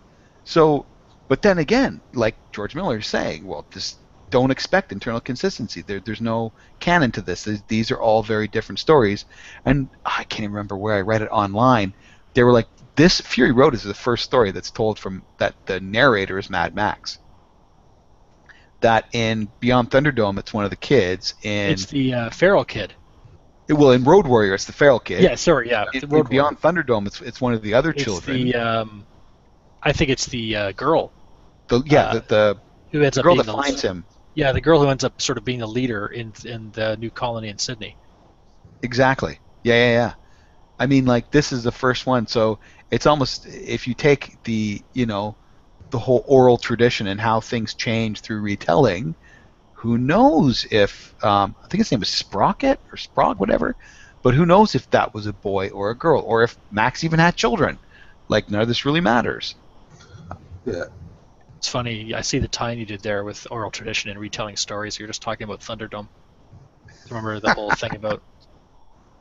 [SPEAKER 1] So, but then again, like George Miller is saying, well, just don't expect internal consistency. There's no canon to this. These are all very different stories. And I can't even remember where I read it online. They were like, this Fury Road is the first story that's told from that the narrator is Mad Max. That in Beyond Thunderdome, it's one of the kids.
[SPEAKER 2] It's the feral kid.
[SPEAKER 1] Well, in Road Warrior, it's the feral kid.
[SPEAKER 2] Yeah, sorry, yeah.
[SPEAKER 1] In,
[SPEAKER 2] the Road
[SPEAKER 1] in Beyond Thunderdome, it's one of the other
[SPEAKER 2] Warrior.
[SPEAKER 1] children.
[SPEAKER 2] It's the I think it's the girl
[SPEAKER 1] the
[SPEAKER 2] who ends up
[SPEAKER 1] girl
[SPEAKER 2] being
[SPEAKER 1] that finds him.
[SPEAKER 2] Yeah, the girl who ends up sort of being the leader in the new colony in Sydney.
[SPEAKER 1] Exactly. Yeah. I mean, like, this is the first one, so it's almost, if you take the whole oral tradition and how things change through retelling, who knows if, I think his name was Sprocket or Sprog, whatever, but who knows if that was a boy or a girl, or if Max even had children. Like, none of this really matters.
[SPEAKER 3] Yeah.
[SPEAKER 2] It's funny. I see the tie-in you did there with oral tradition and retelling stories. You're just talking about Thunderdome. Remember the whole thing about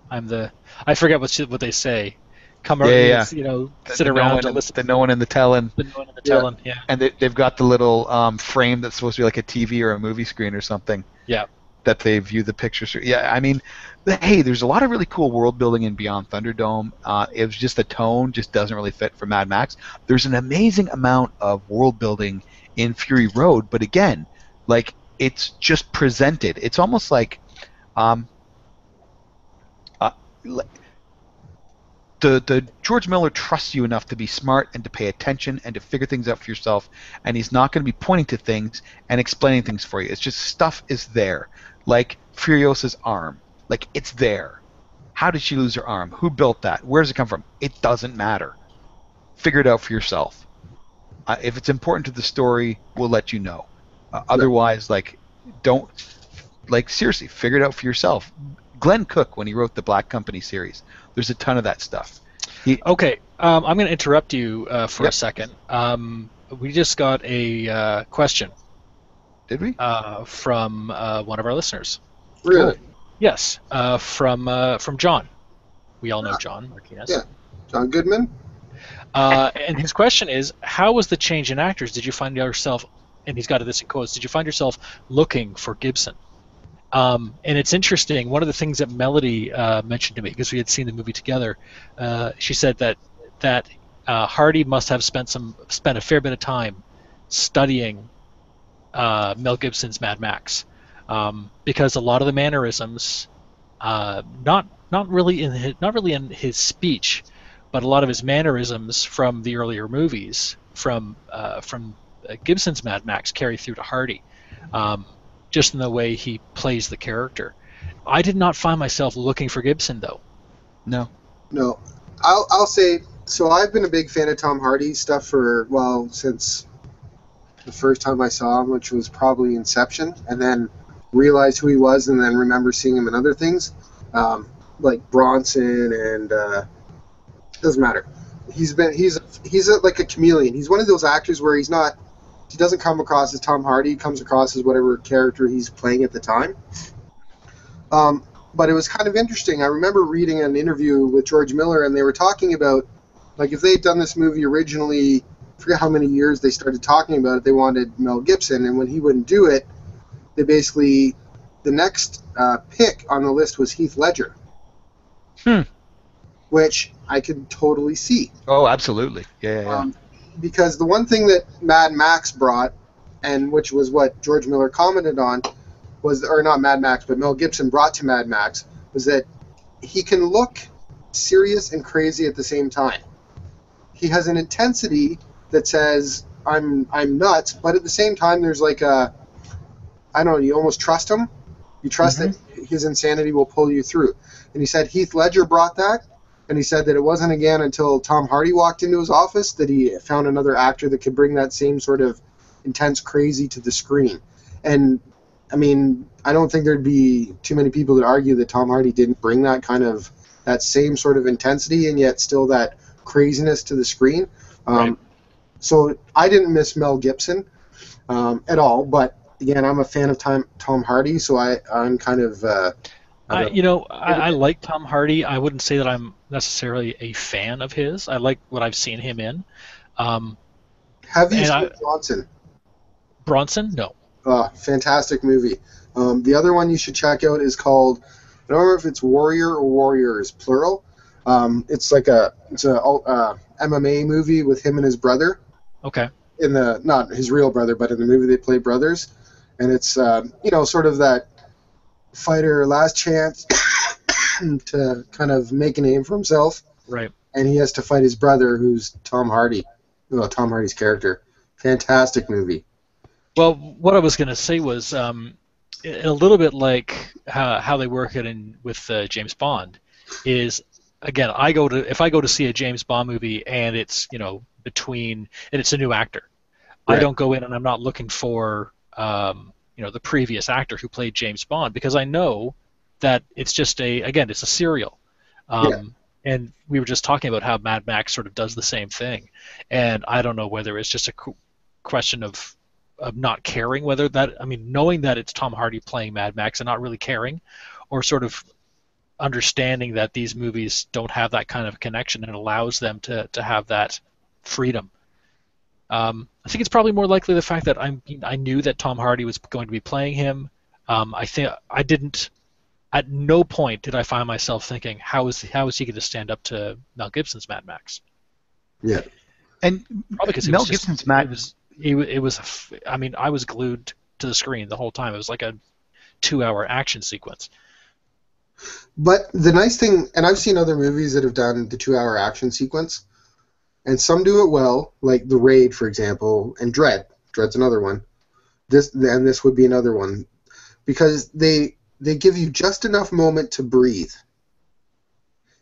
[SPEAKER 2] I forget what they say. Come around,
[SPEAKER 1] Yeah.
[SPEAKER 2] sit around and listen.
[SPEAKER 1] The no one in the telling.
[SPEAKER 2] The no one in the telling. Yeah.
[SPEAKER 1] And they've got the little frame that's supposed to be like a TV or a movie screen or something.
[SPEAKER 2] Yeah.
[SPEAKER 1] That they view the pictures through. Yeah, I mean, hey, there's a lot of really cool world building in Beyond Thunderdome. It was just the tone just doesn't really fit for Mad Max. There's an amazing amount of world building in Fury Road, but again, like, it's just presented. It's almost like the George Miller trusts you enough to be smart and to pay attention and to figure things out for yourself, and he's not going to be pointing to things and explaining things for you. It's just stuff is there. Like Furiosa's arm. Like, it's there. How did she lose her arm? Who built that? Where does it come from? It doesn't matter. Figure it out for yourself. If it's important to the story, we'll let you know. Otherwise, like, don't, like, seriously, figure it out for yourself. Glenn Cook, when he wrote the Black Company series, there's a ton of that stuff.
[SPEAKER 2] Okay, I'm going to interrupt you for
[SPEAKER 1] Yep.
[SPEAKER 2] a second. We just got a question.
[SPEAKER 1] Did we?
[SPEAKER 2] From one of our listeners.
[SPEAKER 3] Really?
[SPEAKER 2] Yes, from John. We all know John Martinez.
[SPEAKER 3] Yeah. John Goodman?
[SPEAKER 2] And his question is, how was the change in actors? Did you find yourself, and he's got this in quotes, did you find yourself looking for Gibson? And it's interesting, one of the things that Melody mentioned to me, because we had seen the movie together, she said that Hardy must have spent a fair bit of time studying Mel Gibson's Mad Max, because a lot of the mannerisms, not really in his speech, but a lot of his mannerisms from the earlier movies, from Gibson's Mad Max, carry through to Hardy, just in the way he plays the character. I did not find myself looking for Gibson, though.
[SPEAKER 1] No.
[SPEAKER 3] No. I'll say, so I've been a big fan of Tom Hardy stuff since the first time I saw him, which was probably Inception, and then realized who he was, and then remember seeing him in other things, like Bronson, and doesn't matter. He's like a chameleon. He's one of those actors where he doesn't come across as Tom Hardy. He comes across as whatever character he's playing at the time. But it was kind of interesting. I remember reading an interview with George Miller, and they were talking about, like, if they had done this movie originally forget how many years they started talking about it. They wanted Mel Gibson, and when he wouldn't do it, they basically the next pick on the list was Heath Ledger, which I could totally see.
[SPEAKER 1] Oh, absolutely. Yeah.
[SPEAKER 3] Because the one thing that Mad Max brought, and which was what George Miller commented on, was, or not Mad Max, but Mel Gibson brought to Mad Max, was that he can look serious and crazy at the same time. He has an intensity that says, I'm nuts, but at the same time there's like a, I don't know, you almost trust him. You trust that his insanity will pull you through. And he said Heath Ledger brought that, and he said that it wasn't again until Tom Hardy walked into his office that he found another actor that could bring that same sort of intense crazy to the screen. And, I mean, I don't think there'd be too many people that argue that Tom Hardy didn't bring that kind of, that same sort of intensity and yet still that craziness to the screen.
[SPEAKER 2] Right.
[SPEAKER 3] So I didn't miss Mel Gibson at all, but again, I'm a fan of Tom Hardy, so I'm kind of...
[SPEAKER 2] I like Tom Hardy. I wouldn't say that I'm necessarily a fan of his. I like what I've seen him in.
[SPEAKER 3] Have you seen Bronson?
[SPEAKER 2] Bronson? No.
[SPEAKER 3] Fantastic movie. The other one you should check out is called, I don't remember if it's Warrior or Warriors, plural. It's like it's a MMA movie with him and his brother.
[SPEAKER 2] Okay.
[SPEAKER 3] Not his real brother, but in the movie they play brothers. And it's, sort of that fighter last chance to kind of make a name for himself.
[SPEAKER 2] Right.
[SPEAKER 3] And he has to fight his brother, who's Tom Hardy. Well, Tom Hardy's character. Fantastic movie.
[SPEAKER 2] Well, what I was going to say was a little bit like how they work it with James Bond is, again, if I go to see a James Bond movie and it's and it's a new actor, right. I don't go in and I'm not looking for the previous actor who played James Bond, because I know that it's just it's a serial. And we were just talking about how Mad Max sort of does the same thing, and I don't know whether it's just a question of not caring knowing that it's Tom Hardy playing Mad Max and not really caring, or sort of understanding that these movies don't have that kind of connection and it allows them to have that freedom. I think it's probably more likely the fact that I knew that Tom Hardy was going to be playing him. I think I didn't. At no point did I find myself thinking, how is he going to stand up to Mel Gibson's Mad Max?
[SPEAKER 3] Yeah,
[SPEAKER 1] and
[SPEAKER 2] probably because
[SPEAKER 1] Mel Gibson's Mad.
[SPEAKER 2] I was glued to the screen the whole time. It was like a 2-hour action sequence.
[SPEAKER 3] But the nice thing, and I've seen other movies that have done the 2-hour action sequence, and some do it well, like The Raid, for example, and Dread. Dread's another one. This would be another one, because they give you just enough moment to breathe,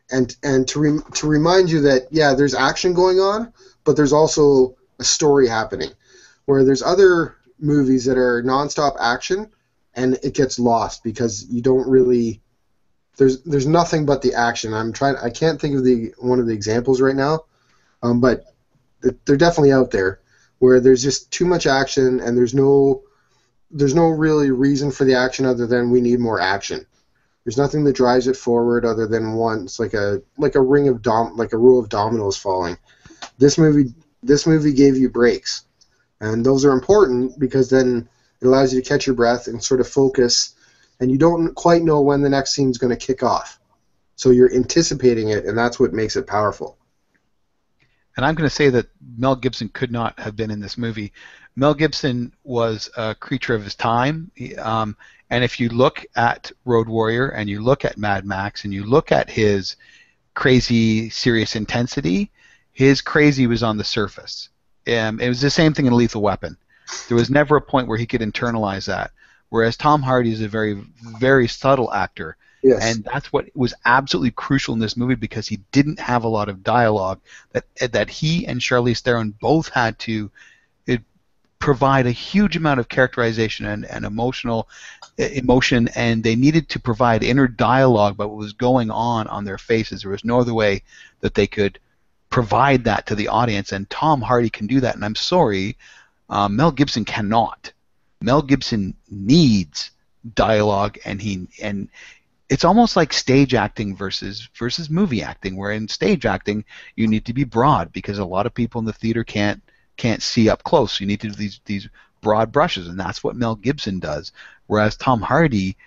[SPEAKER 3] and to remind you that there's action going on, but there's also a story happening. Where there's other movies that are nonstop action, and it gets lost because you don't really. There's nothing but the action. I can't think of one of the examples right now. But they're definitely out there where there's just too much action and there's no really reason for the action other than we need more action. There's nothing that drives it forward other than one. It's like a ring of like a row of dominoes falling. This movie gave you breaks, and those are important because then it allows you to catch your breath and sort of focus, and you don't quite know when the next scene's going to kick off. So you're anticipating it, and that's what makes it powerful.
[SPEAKER 1] And I'm going to say that Mel Gibson could not have been in this movie. Mel Gibson was a creature of his time. And if you look at Road Warrior and you look at Mad Max and you look at his crazy, serious intensity, his crazy was on the surface. It was the same thing in Lethal Weapon. There was never a point where he could internalize that. Whereas Tom Hardy is a very, very subtle actor.
[SPEAKER 3] Yes.
[SPEAKER 1] And that's what was absolutely crucial in this movie, because he didn't have a lot of dialogue that he and Charlize Theron both had to provide a huge amount of characterization and emotion, and they needed to provide inner dialogue about what was going on their faces. There was no other way that they could provide that to the audience, and Tom Hardy can do that, and I'm sorry, Mel Gibson cannot. Mel Gibson needs dialogue, and it's almost like stage acting versus movie acting, where in stage acting you need to be broad because a lot of people in the theater can't can't see up close. You need to do these broad brushes, and that's what Mel Gibson does. Whereas Tom Hardy,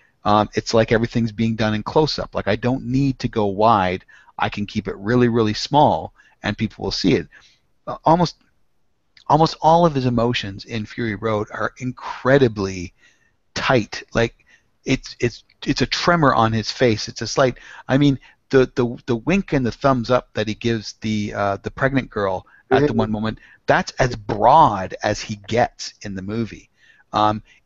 [SPEAKER 1] it's like everything's being done in close up. Like I don't need to go wide. I can keep it really, really small, and people will see it. Almost all of his emotions in Fury Road are incredibly tight. Like it's a tremor on his face. It's a slight. I mean, the wink and the thumbs up that he gives the pregnant girl at the one moment, that's as broad as he gets in the movie.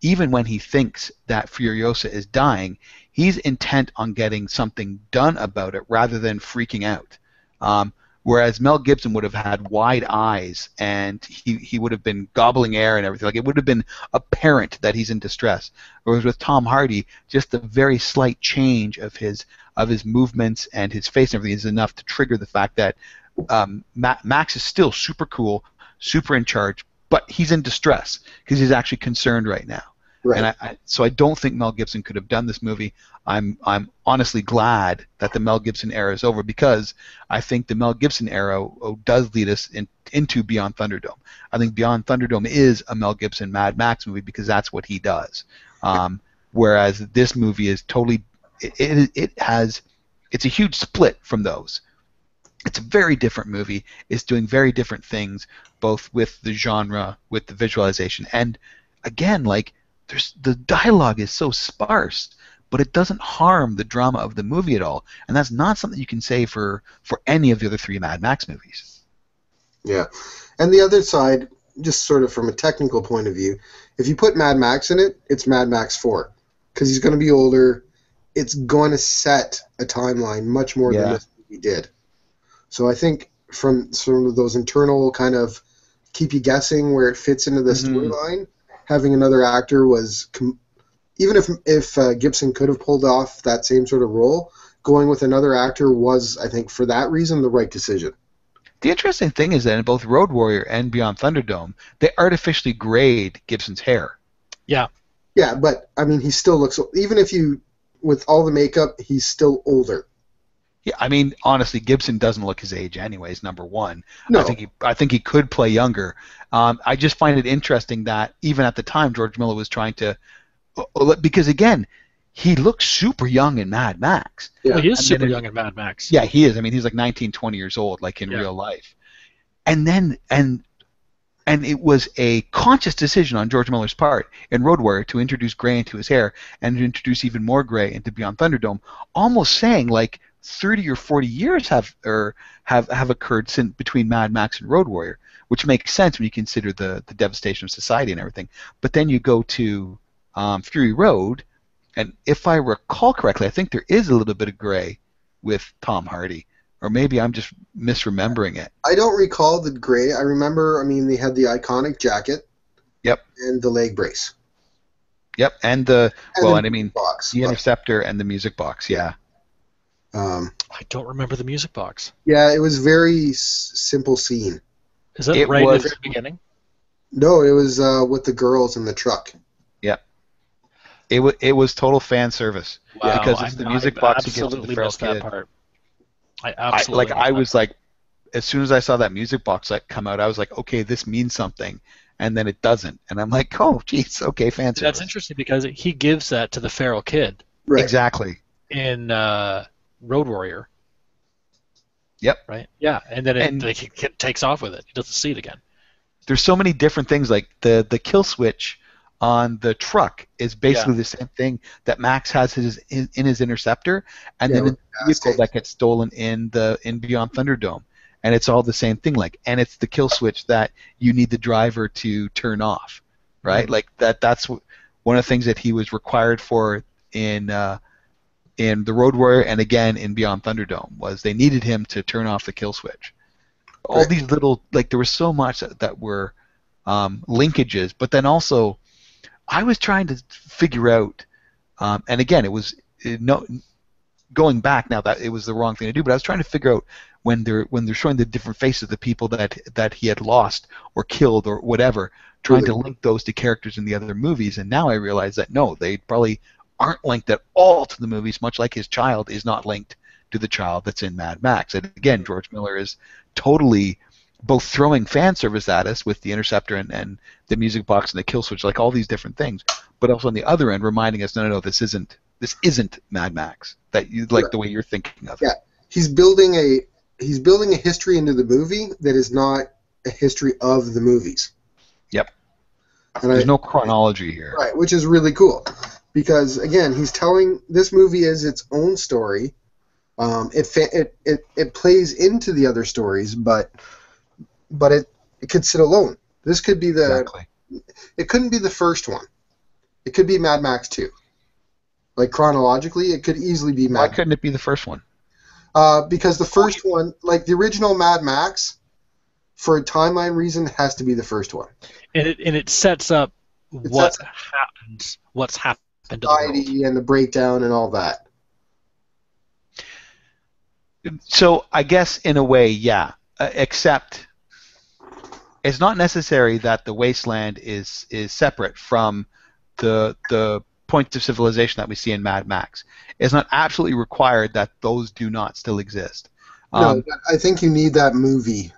[SPEAKER 1] Even when he thinks that Furiosa is dying, he's intent on getting something done about it rather than freaking out. Whereas Mel Gibson would have had wide eyes and he would have been gobbling air and everything. Like it would have been apparent that he's in distress. Whereas with Tom Hardy, just the very slight change of his movements and his face and everything is enough to trigger the fact that Max is still super cool, super in charge, but he's in distress because he's actually concerned right now. Right. And so I don't think Mel Gibson could have done this movie. I'm honestly glad that the Mel Gibson era is over because I think the Mel Gibson era does lead us into Beyond Thunderdome. I think Beyond Thunderdome is a Mel Gibson Mad Max movie because that's what he does. Whereas this movie is totally it's a huge split from those. It's a very different movie. It's doing very different things, both with the genre, with the visualization, and again, like the dialogue is so sparse, but it doesn't harm the drama of the movie at all, and that's not something you can say for any of the other three Mad Max movies.
[SPEAKER 3] Yeah, and the other side, just sort of from a technical point of view, if you put Mad Max in it, it's Mad Max 4, because he's going to be older. It's going to set a timeline much more than this movie did. So I think from sort of those internal kind of keep you guessing where it fits into the storyline, having another actor was, even if Gibson could have pulled off that same sort of role, going with another actor was, I think, for that reason, the right decision.
[SPEAKER 1] The interesting thing is that in both Road Warrior and Beyond Thunderdome, they artificially grayed Gibson's hair.
[SPEAKER 2] Yeah.
[SPEAKER 3] Yeah, but, I mean, he still looks, even if you, with all the makeup, he's still older.
[SPEAKER 1] Yeah, I mean, honestly, Gibson doesn't look his age anyways, number one.
[SPEAKER 3] No.
[SPEAKER 1] I think he could play younger. I just find it interesting that even at the time, George Miller was trying to... Because, again, he looks super young in Mad Max.
[SPEAKER 2] Yeah. Well, he is super young in Mad Max.
[SPEAKER 1] Yeah, he is. I mean, he's like 19, 20 years old, like in real life. And then... And it was a conscious decision on George Miller's part in Road Warrior to introduce gray into his hair and to introduce even more gray into Beyond Thunderdome, almost saying, like, 30 or 40 years have occurred since between Mad Max and Road Warrior, which makes sense when you consider the devastation of society and everything. But then you go to Fury Road, and if I recall correctly, I think there is a little bit of gray with Tom Hardy, or maybe I'm just misremembering it.
[SPEAKER 3] I don't recall the gray. I remember, I mean, they had the iconic jacket.
[SPEAKER 1] Yep.
[SPEAKER 3] And the leg brace.
[SPEAKER 1] Yep, and the interceptor and the music box, yeah.
[SPEAKER 2] I don't remember the music box.
[SPEAKER 3] Yeah, it was very simple scene.
[SPEAKER 2] Is that right at the very beginning?
[SPEAKER 3] No, it was with the girls in the truck.
[SPEAKER 1] Yep. It was total fan service.
[SPEAKER 2] Wow,
[SPEAKER 1] because it's the music box he gives to the feral
[SPEAKER 2] missed that
[SPEAKER 1] kid.
[SPEAKER 2] part. I absolutely
[SPEAKER 1] I was like, as soon as I saw that music box come out, I was like, okay, this means something, and then it doesn't, and I'm like, oh, geez, okay, fan service.
[SPEAKER 2] That's interesting because he gives that to the feral kid.
[SPEAKER 3] Right.
[SPEAKER 1] Exactly.
[SPEAKER 2] In Road Warrior.
[SPEAKER 1] Yep.
[SPEAKER 2] Right. Yeah, and then the kid takes off with it. He doesn't see it again.
[SPEAKER 1] There's so many different things, like the kill switch on the truck is basically the same thing that Max has in his interceptor, and then in the vehicle that gets stolen in Beyond Thunderdome, and it's all the same thing. Like, and it's the kill switch that you need the driver to turn off, right? Mm-hmm. Like that's one of the things that he was required for in the Road Warrior and again in Beyond Thunderdome was they needed him to turn off the kill switch. All
[SPEAKER 3] Right.
[SPEAKER 1] these little, like, there was so much that were linkages, but then also I was trying to figure out, and again, it was going back now that it was the wrong thing to do, but I was trying to figure out when they're showing the different faces of the people that he had lost or killed or whatever, trying to link those to characters in the other movies, and now I realize that no, they probably aren't linked at all to the movies, much like his child is not linked to the child that's in Mad Max. And again, George Miller is totally both throwing fan service at us with the interceptor and the music box and the kill switch, like all these different things, but also on the other end reminding us, no, this isn't Mad Max. That you like the way you're thinking of it.
[SPEAKER 3] Yeah, he's building a history into the movie that is not a history of the movies.
[SPEAKER 1] Yep.
[SPEAKER 3] And
[SPEAKER 1] there's no chronology here.
[SPEAKER 3] Right, which is really cool, because again, he's telling this movie is its own story. It plays into the other stories, but it could sit alone. This could be
[SPEAKER 1] Exactly.
[SPEAKER 3] It couldn't be the first one. It could be Mad Max 2. Like chronologically, it could easily be Mad.
[SPEAKER 1] Why couldn't it be the first one?
[SPEAKER 3] Because the first one, like the original Mad Max, for a timeline reason, has to be the first one.
[SPEAKER 2] And it sets up what's happened to the world.
[SPEAKER 3] And the breakdown and all that.
[SPEAKER 1] So I guess in a way, yeah. Except it's not necessary that the wasteland is separate from the points of civilization that we see in Mad Max. It's not absolutely required that those do not still exist.
[SPEAKER 3] No, I think you need that movie.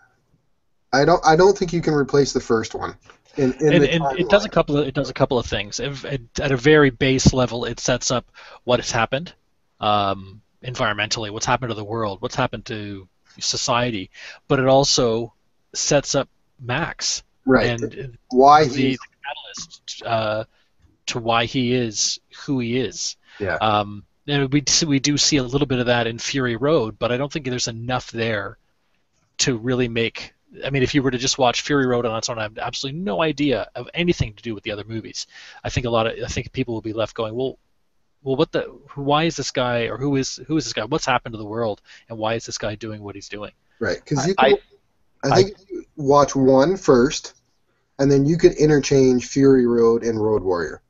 [SPEAKER 3] I don't think you can replace the first one. And
[SPEAKER 2] it does a couple of things. At a very base level, it sets up what has happened environmentally, what's happened to the world, what's happened to society, but it also sets up Max,
[SPEAKER 3] right?
[SPEAKER 2] And
[SPEAKER 3] why
[SPEAKER 2] the catalyst to why he is who he is.
[SPEAKER 3] Yeah.
[SPEAKER 2] And we do see a little bit of that in Fury Road, but I don't think there's enough there to really make. I mean, if you were to just watch Fury Road on its own, I have absolutely no idea of anything to do with the other movies. I think people will be left going, well, why is this guy, or who is this guy? What's happened to the world, and why is this guy doing what he's doing?
[SPEAKER 3] Right, because I think you watch one first, and then you could interchange Fury Road and Road Warrior.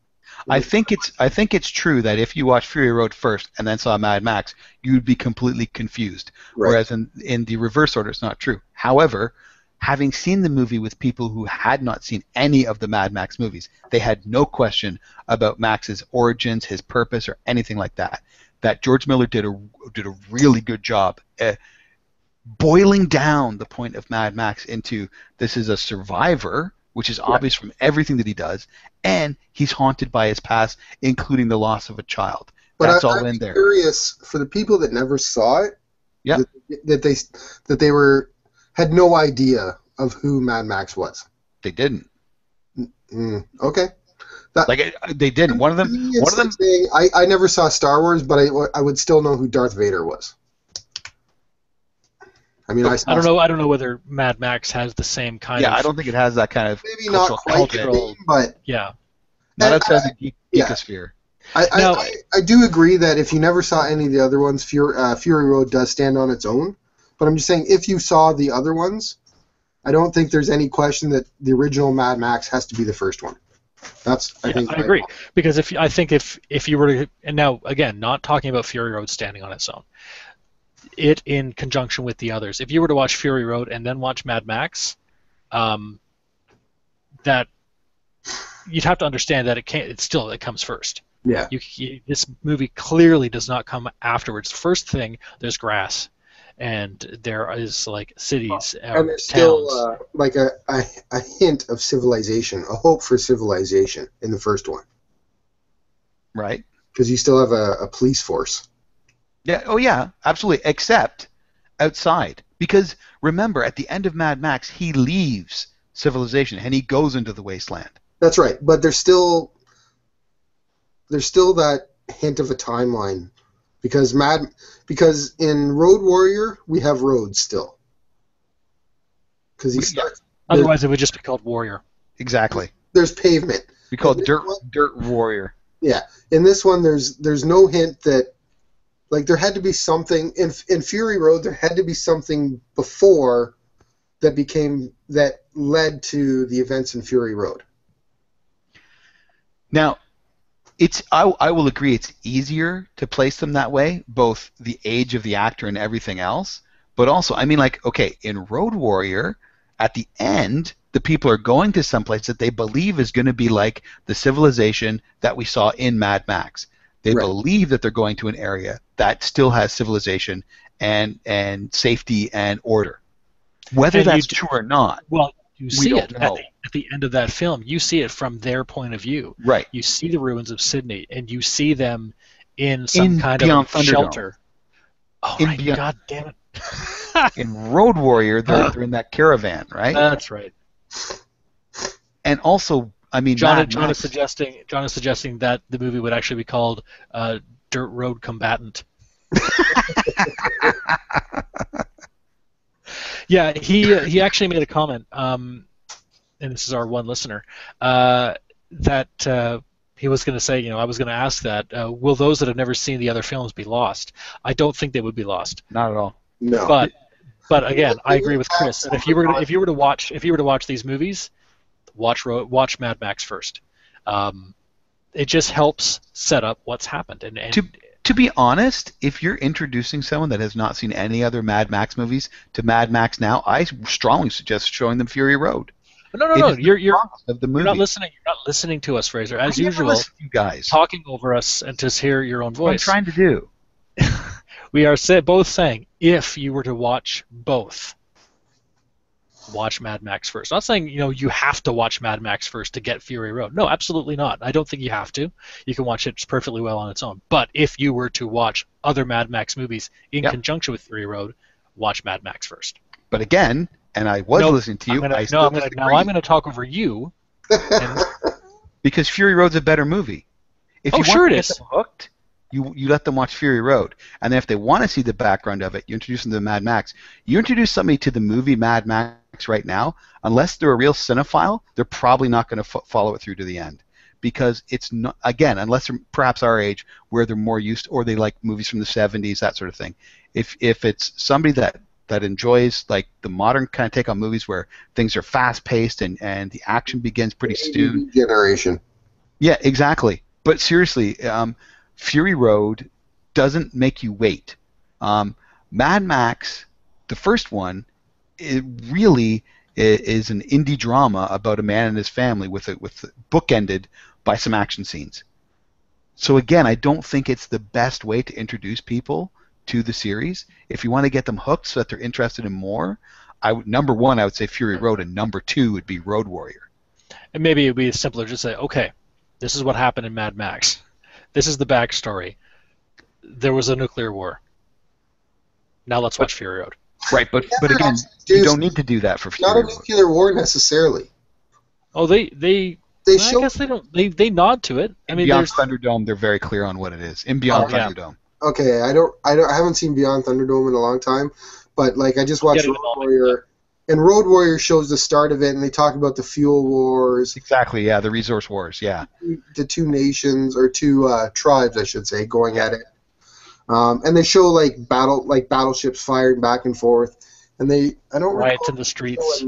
[SPEAKER 1] I think it's true that if you watch Fury Road first and then saw Mad Max, you'd be completely confused. Right. Whereas in the reverse order, it's not true. However, having seen the movie with people who had not seen any of the Mad Max movies, they had no question about Max's origins, his purpose, or anything like that. That George Miller did a really good job boiling down the point of Mad Max into this is a survivor, which is obvious from everything that he does, and he's haunted by his past, including the loss of a child.
[SPEAKER 3] But
[SPEAKER 1] That's all
[SPEAKER 3] I'm
[SPEAKER 1] in there.
[SPEAKER 3] Curious for the people that never saw it,
[SPEAKER 1] yeah,
[SPEAKER 3] that they had no idea of who Mad Max was.
[SPEAKER 1] They didn't.
[SPEAKER 3] Okay.
[SPEAKER 1] They didn't. One of them.
[SPEAKER 3] Saying, I never saw Star Wars, but I would still know who Darth Vader was. I mean, I
[SPEAKER 2] don't know whether Mad Max has the same kind of.
[SPEAKER 1] Yeah, I don't think it has that kind of.
[SPEAKER 3] Maybe not quite, but
[SPEAKER 2] yeah.
[SPEAKER 1] Not outside the geekosphere.
[SPEAKER 3] I do agree that if you never saw any of the other ones, Fury Road does stand on its own. But I'm just saying, if you saw the other ones, I don't think there's any question that the original Mad Max has to be the first one. I
[SPEAKER 2] agree, because if you were to, and now again, not talking about Fury Road standing on its own, it in conjunction with the others. If you were to watch Fury Road and then watch Mad Max, that you'd have to understand that it comes first.
[SPEAKER 3] Yeah.
[SPEAKER 2] This movie clearly does not come afterwards. First thing, there's grass, and there is like cities,
[SPEAKER 3] and there's
[SPEAKER 2] towns.
[SPEAKER 3] Still like a hint of civilization, a hope for civilization in the first one.
[SPEAKER 1] Right.
[SPEAKER 3] Because you still have a police force.
[SPEAKER 1] Yeah. Oh, yeah. Absolutely. Except outside, because remember, at the end of Mad Max, he leaves civilization and he goes into the wasteland.
[SPEAKER 3] That's right, but there's still that hint of a timeline, because in Road Warrior we have roads still. Because
[SPEAKER 2] otherwise, it would just be called Warrior.
[SPEAKER 1] Exactly.
[SPEAKER 3] There's pavement.
[SPEAKER 1] We call it Dirt Warrior.
[SPEAKER 3] Yeah. In this one, there's no hint that. Like, there had to be something in Fury Road. There had to be something before that led to the events in Fury Road.
[SPEAKER 1] Now, I will agree it's easier to place them that way, both the age of the actor and everything else, but also, I mean, like, okay, in Road Warrior, at the end, the people are going to someplace that they believe is going to be like the civilization that we saw in Mad Max. They believe that they're going to an area that still has civilization and safety and order. Whether
[SPEAKER 2] And
[SPEAKER 1] that's true or not,
[SPEAKER 2] well, you
[SPEAKER 1] we
[SPEAKER 2] see
[SPEAKER 1] don't
[SPEAKER 2] it
[SPEAKER 1] know.
[SPEAKER 2] at the end of that film. You see it from their point of view.
[SPEAKER 1] Right.
[SPEAKER 2] You see the ruins of Sydney, and you see them in some kind
[SPEAKER 1] Beyond
[SPEAKER 2] of
[SPEAKER 1] Thunderdome.
[SPEAKER 2] shelter. Oh,
[SPEAKER 1] In
[SPEAKER 2] right.
[SPEAKER 1] Beyond,
[SPEAKER 2] God damn it.
[SPEAKER 1] in Road Warrior, they're in that caravan, right?
[SPEAKER 2] That's right.
[SPEAKER 1] And also, I mean,
[SPEAKER 2] John
[SPEAKER 1] Mad
[SPEAKER 2] is
[SPEAKER 1] Max.
[SPEAKER 2] suggesting that the movie would actually be called Dirt Road Combatant. Yeah, he actually made a comment, and this is our one listener, that he was going to say, I was going to ask that, will those that have never seen the other films be lost? I don't think they would be lost.
[SPEAKER 1] Not at all.
[SPEAKER 3] No.
[SPEAKER 2] But again, I agree with Chris. That if you were to watch these movies, watch Mad Max first. It just helps set up what's happened. And
[SPEAKER 1] To be honest, if you're introducing someone that has not seen any other Mad Max movies to Mad Max now, I strongly suggest showing them Fury Road.
[SPEAKER 2] No. You're
[SPEAKER 1] of the movie.
[SPEAKER 2] not listening. You're not listening to us, Fraser. As usual,
[SPEAKER 1] you guys
[SPEAKER 2] talking over us and to hear your own
[SPEAKER 1] what I'm
[SPEAKER 2] voice.
[SPEAKER 1] trying to do.
[SPEAKER 2] We are both saying, if you were to watch both, watch Mad Max first. Not saying you have to watch Mad Max first to get Fury Road. No, absolutely not. I don't think you have to. You can watch it perfectly well on its own. But if you were to watch other Mad Max movies in conjunction with Fury Road, watch Mad Max first.
[SPEAKER 1] But again, and I was listening to you.
[SPEAKER 2] I'm going to talk over you.
[SPEAKER 1] Because Fury Road's a better movie. If you want to get them hooked, you let them watch Fury Road. And then if they want to see the background of it, you introduce them to Mad Max. You introduce somebody to the movie Mad Max right now, unless they're a real cinephile, they're probably not going to follow it through to the end. Because it's not, again, unless they're perhaps our age, where they're more used, or they like movies from the 70s, that sort of thing. If it's somebody that enjoys like the modern kind of take on movies where things are fast-paced and the action begins pretty soon.
[SPEAKER 3] Generation.
[SPEAKER 1] Yeah, exactly. But seriously, Fury Road doesn't make you wait. Mad Max, the first one, it really is an indie drama about a man and his family with bookended by some action scenes. So again, I don't think it's the best way to introduce people to the series. If you want to get them hooked so that they're interested in more, number one, I would say Fury Road, and number two would be Road Warrior.
[SPEAKER 2] And maybe it would be simpler to say, okay, this is what happened in Mad Max. This is the backstory. There was a nuclear war. Now let's watch Fury Road.
[SPEAKER 1] Right, but again, you don't need to do that for Fury Road.
[SPEAKER 3] Not a nuclear war necessarily.
[SPEAKER 2] Oh, they
[SPEAKER 3] show.
[SPEAKER 2] I guess they don't. They nod to it. I mean,
[SPEAKER 1] Beyond Thunderdome, they're very clear on what it is. In Beyond Thunderdome.
[SPEAKER 3] Okay, I haven't seen Beyond Thunderdome in a long time, but like I just watched Road Warrior, and Road Warrior shows the start of it, and they talk about the fuel wars.
[SPEAKER 1] Exactly, yeah, the resource wars, yeah.
[SPEAKER 3] The two nations, or two tribes, I should say, going at it. And they show like battleships firing back and forth, and I don't
[SPEAKER 2] riots in the streets.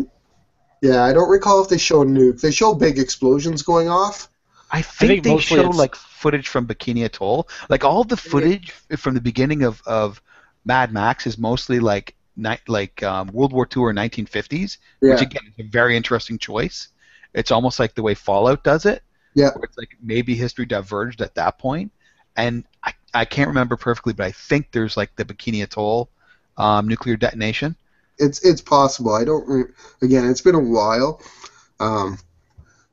[SPEAKER 3] I don't recall if they show a nuke. They show big explosions going off.
[SPEAKER 1] I think they show like footage from Bikini Atoll. Like all the footage from the beginning of Mad Max is mostly like World War II or 1950s, which again is a very interesting choice. It's almost like the way Fallout does it.
[SPEAKER 3] Yeah.
[SPEAKER 1] Where it's like maybe history diverged at that point. And I can't remember perfectly, but I think there's like the Bikini Atoll nuclear detonation.
[SPEAKER 3] It's possible. I don't. Again, it's been a while.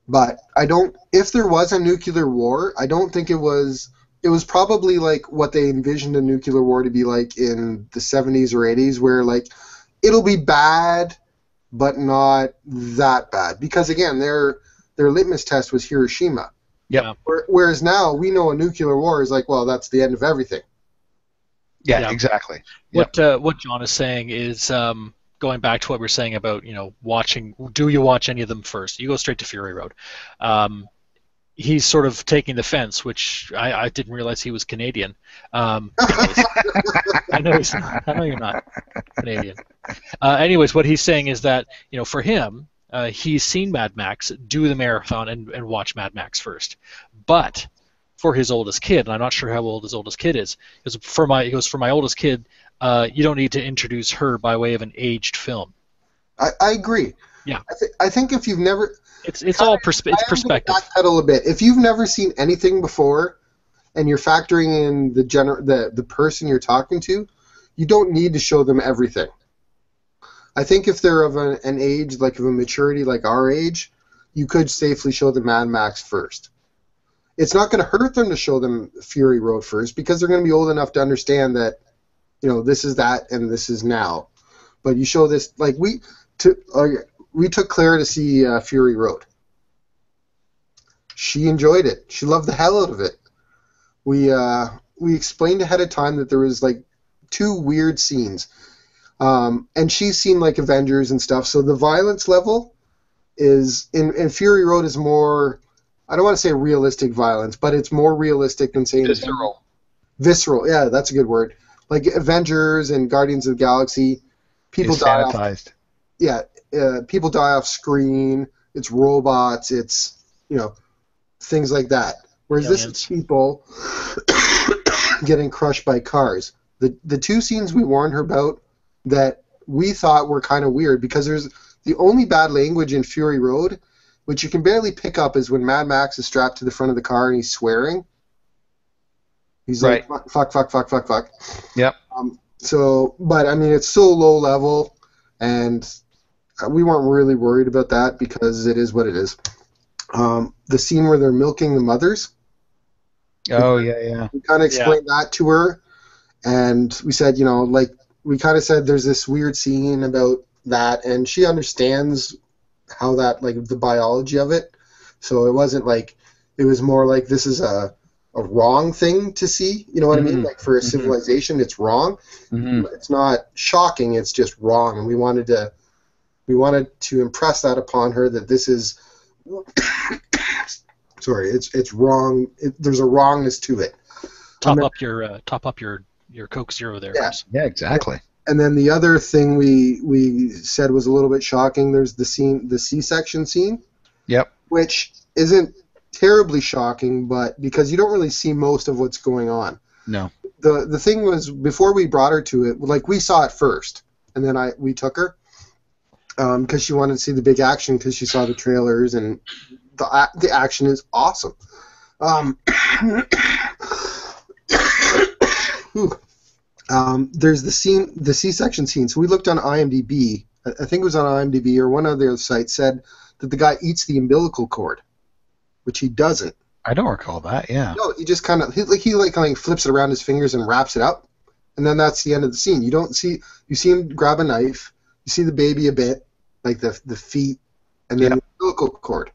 [SPEAKER 3] But I don't. If there was a nuclear war, I don't think it was. It was probably like what they envisioned a nuclear war to be like in the 70s or 80s, where like it'll be bad, but not that bad. Because again, their litmus test was Hiroshima.
[SPEAKER 1] Yeah.
[SPEAKER 3] Whereas now we know a nuclear war is like, well, that's the end of everything.
[SPEAKER 1] Yeah, exactly.
[SPEAKER 2] What John is saying is going back to what we're saying about watching. Do you watch any of them first? You go straight to Fury Road. He's sort of taking the fence, which I didn't realize he was Canadian. I know you're not Canadian. Anyways, what he's saying is that for him, he's seen Mad Max, do the marathon, and watch Mad Max first. But for his oldest kid, and I'm not sure how old his oldest kid is, for my oldest kid, you don't need to introduce her by way of an aged film.
[SPEAKER 3] I agree.
[SPEAKER 2] Yeah.
[SPEAKER 3] I think if you've never...
[SPEAKER 2] It's all perspective.
[SPEAKER 3] Backpedal a bit. If you've never seen anything before, and you're factoring in the person you're talking to, you don't need to show them everything. I think if they're of an age, like of a maturity like our age, you could safely show them Mad Max first. It's not going to hurt them to show them Fury Road first because they're going to be old enough to understand that, this is that and this is now. But you show this, like we took Claire to see Fury Road. She enjoyed it. She loved the hell out of it. We explained ahead of time that there was like 2 weird scenes. And she's seen like Avengers and stuff, so the violence level is in Fury Road is more, I don't want to say realistic violence, but it's more realistic than saying
[SPEAKER 1] Visceral.
[SPEAKER 3] Visceral, yeah, that's a good word. Like Avengers and Guardians of the Galaxy, people
[SPEAKER 1] It's
[SPEAKER 3] die
[SPEAKER 1] sanitized.
[SPEAKER 3] people die off screen. It's robots. It's things like that. Whereas this is people getting crushed by cars. The 2 scenes we warned her about that we thought were kind of weird, because there's the only bad language in Fury Road, which you can barely pick up, is when Mad Max is strapped to the front of the car and he's swearing. He's
[SPEAKER 1] right.
[SPEAKER 3] like, fuck, fuck, fuck, fuck, fuck.
[SPEAKER 1] Yep.
[SPEAKER 3] But I mean, it's so low level, and we weren't really worried about that because it is what it is. The scene where they're milking the mothers.
[SPEAKER 1] Oh, yeah.
[SPEAKER 3] We kind of explained that to her, and we said, we kind of said there's this weird scene about that, and she understands how that, like, the biology of it. So it wasn't like, it was more like this is a wrong thing to see. You know what I mean? Like, for a civilization, it's wrong. It's not shocking, it's just wrong. And we wanted to impress that upon her, that this is sorry, it's wrong. There's a wrongness to it.
[SPEAKER 2] Top up your Coke Zero there.
[SPEAKER 1] Yeah, exactly.
[SPEAKER 3] And then the other thing we said was a little bit shocking. There's the C-section scene.
[SPEAKER 1] Yep.
[SPEAKER 3] Which isn't terribly shocking, but because you don't really see most of what's going on.
[SPEAKER 1] No.
[SPEAKER 3] The thing was, before we brought her to it, like, we saw it first, and then we took her because she wanted to see the big action, because she saw the trailers, and the action is awesome. There's the C-section scene. So we looked on IMDb. I think it was on IMDb or one of the other sites, said that the guy eats the umbilical cord, which he doesn't.
[SPEAKER 1] I don't recall that. Yeah.
[SPEAKER 3] No, he just kind of flips it around his fingers and wraps it up, and then that's the end of the scene. You see him grab a knife. You see the baby a bit, like the feet, and then the umbilical cord.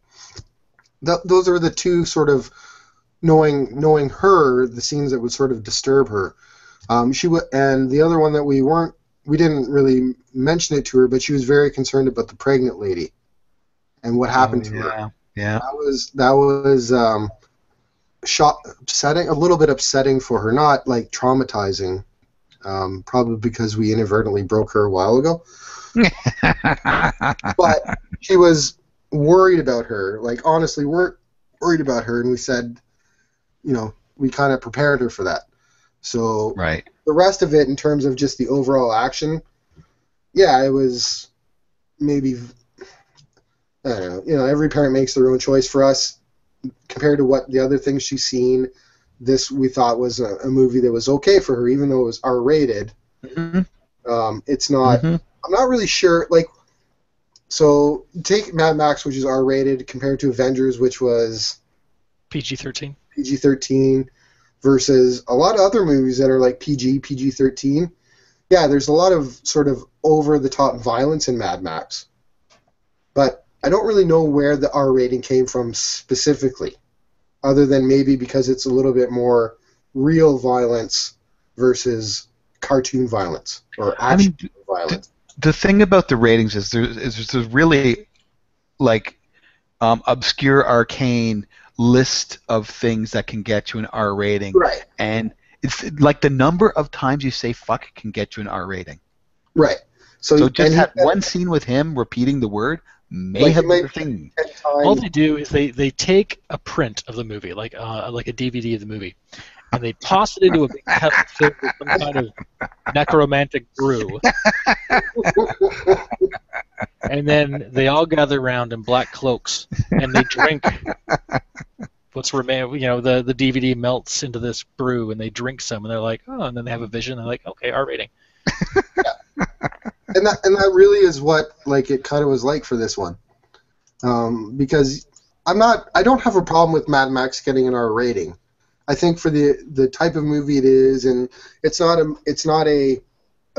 [SPEAKER 3] Those are the 2 sort of knowing her, the scenes that would sort of disturb her. And the other one that we didn't really mention it to her, but she was very concerned about the pregnant lady and what happened to her.
[SPEAKER 1] Yeah.
[SPEAKER 3] That was upsetting, a little bit upsetting for her, not like traumatizing, probably because we inadvertently broke her a while ago. But she was worried about her, like, honestly worried about her, and we said, we kind of prepared her for that. So
[SPEAKER 1] right.
[SPEAKER 3] The rest of it, in terms of just the overall action, it was maybe, I don't know, every parent makes their own choice. For us, compared to what the other things she's seen, this we thought was a movie that was okay for her, even though it was R-rated. It's not. I'm not really sure. Like, so take Mad Max, which is R-rated, compared to Avengers, which was
[SPEAKER 2] PG-13.
[SPEAKER 3] PG-13, versus a lot of other movies that are like PG-13. Yeah, there's a lot of sort of over-the-top violence in Mad Max. But I don't really know where the R rating came from specifically, other than maybe because it's a little bit more real violence versus cartoon violence or action violence.
[SPEAKER 1] The thing about the ratings is there's really, like, obscure, arcane list of things that can get you an R rating.
[SPEAKER 3] Right.
[SPEAKER 1] And it's like the number of times you say fuck can get you an R rating.
[SPEAKER 3] Right. So
[SPEAKER 1] just have one scene with him repeating the word may have been the thing.
[SPEAKER 2] All they do is they take a print of the movie, like a DVD of the movie, and they toss it into a big kettle filled with some kind of necromantic brew. And then they all gather around in black cloaks, and they drink what's remaining. The DVD melts into this brew, and they drink some, and they're like, oh, and then they have a vision. They're like, okay, R rating.
[SPEAKER 3] that really is what like it kind of was like for this one, because I don't have a problem with Mad Max getting an R rating. I think for the type of movie it is, and it's not a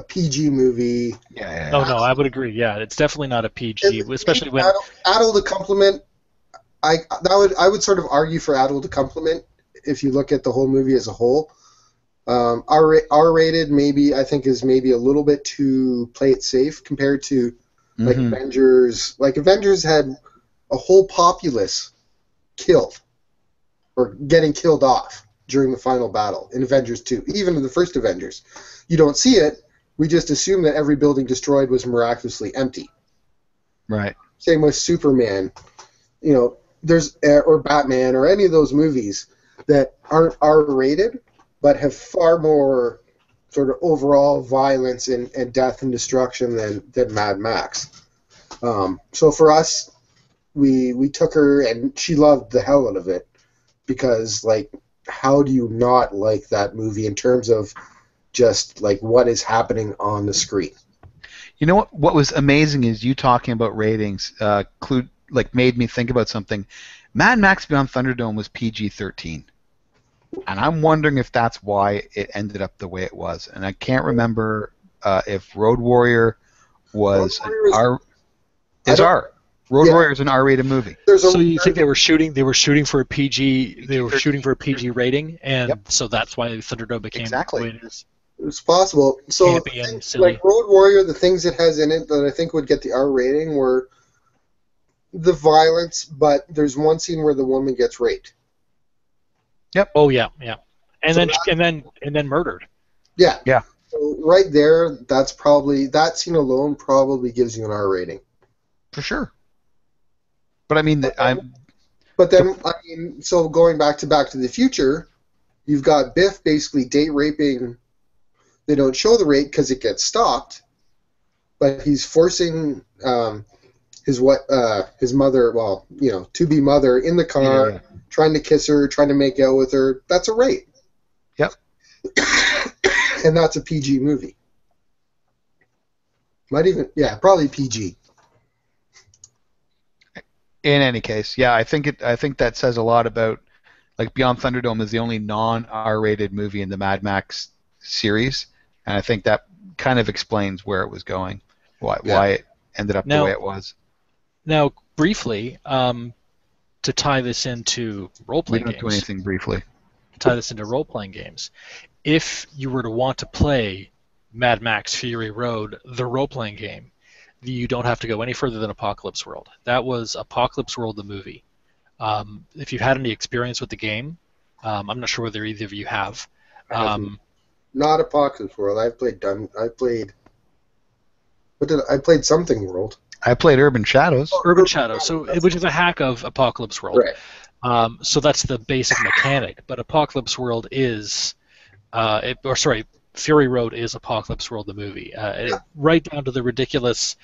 [SPEAKER 3] PG movie.
[SPEAKER 1] Yeah.
[SPEAKER 2] Oh no, I would agree. Yeah, it's definitely not a PG, especially when
[SPEAKER 3] adult a compliment. I would sort of argue for adult a compliment if you look at the whole movie as a whole. R-rated maybe I think is maybe a little bit too play it safe compared to like Avengers. Like Avengers had a whole populace killed or getting killed off during the final battle in Avengers 2. Even in the first Avengers, you don't see it. We just assume that every building destroyed was miraculously empty.
[SPEAKER 1] Right.
[SPEAKER 3] Same with Superman. You know, there's or Batman or any of those movies that aren't R-rated but have far more sort of overall violence and death and destruction than Mad Max. So for us, we took her and she loved the hell out of it because, like, how do you not like that movie in terms of just, like, what is happening on the screen?
[SPEAKER 1] You know what was amazing is you talking about ratings made me think about something. Mad Max Beyond Thunderdome was PG-13. And I'm wondering if that's why it ended up the way it was. And I can't remember if Road Warrior was R. Road Warrior is an R-rated movie.
[SPEAKER 2] So you think they were shooting for a PG? They were shooting for a PG rating, and so that's why Thunderdome became the way it is.
[SPEAKER 3] It's possible. So like Road Warrior, the things it has in it that I think would get the R rating were the violence, but there's one scene where the woman gets raped.
[SPEAKER 2] Yep. Oh yeah. And then murdered.
[SPEAKER 3] Yeah.
[SPEAKER 1] Yeah.
[SPEAKER 3] So right there, that scene alone probably gives you an R rating.
[SPEAKER 1] For sure. But I mean,
[SPEAKER 3] so going back to the Future, you've got Biff basically date raping. They don't show the rape because it gets stopped, but he's forcing his mother, to be mother, in the car. Yeah. Trying to kiss her, trying to make out with her. That's a rape.
[SPEAKER 1] Yep.
[SPEAKER 3] And that's a PG movie. Probably PG.
[SPEAKER 1] In any case, yeah, I think that says a lot about, like, Beyond Thunderdome is the only non-R-rated movie in the Mad Max series, and I think that kind of explains where it was going, why it ended up the way it was.
[SPEAKER 2] Now, briefly, to tie this into role-playing games.
[SPEAKER 1] We don't do anything briefly.
[SPEAKER 2] Tie this into role-playing games. If you were to want to play Mad Max Fury Road, the role-playing game, you don't have to go any further than Apocalypse World. That was Apocalypse World, the movie. If you've had any experience with the game, I'm not sure whether either of you have.
[SPEAKER 3] Not Apocalypse World. I played Something World.
[SPEAKER 1] I played Urban Shadows.
[SPEAKER 2] Urban Shadows, which is a hack of Apocalypse World.
[SPEAKER 3] Right.
[SPEAKER 2] So that's the basic mechanic. But Apocalypse World is, Fury Road is Apocalypse World, the movie. Right down to the ridiculous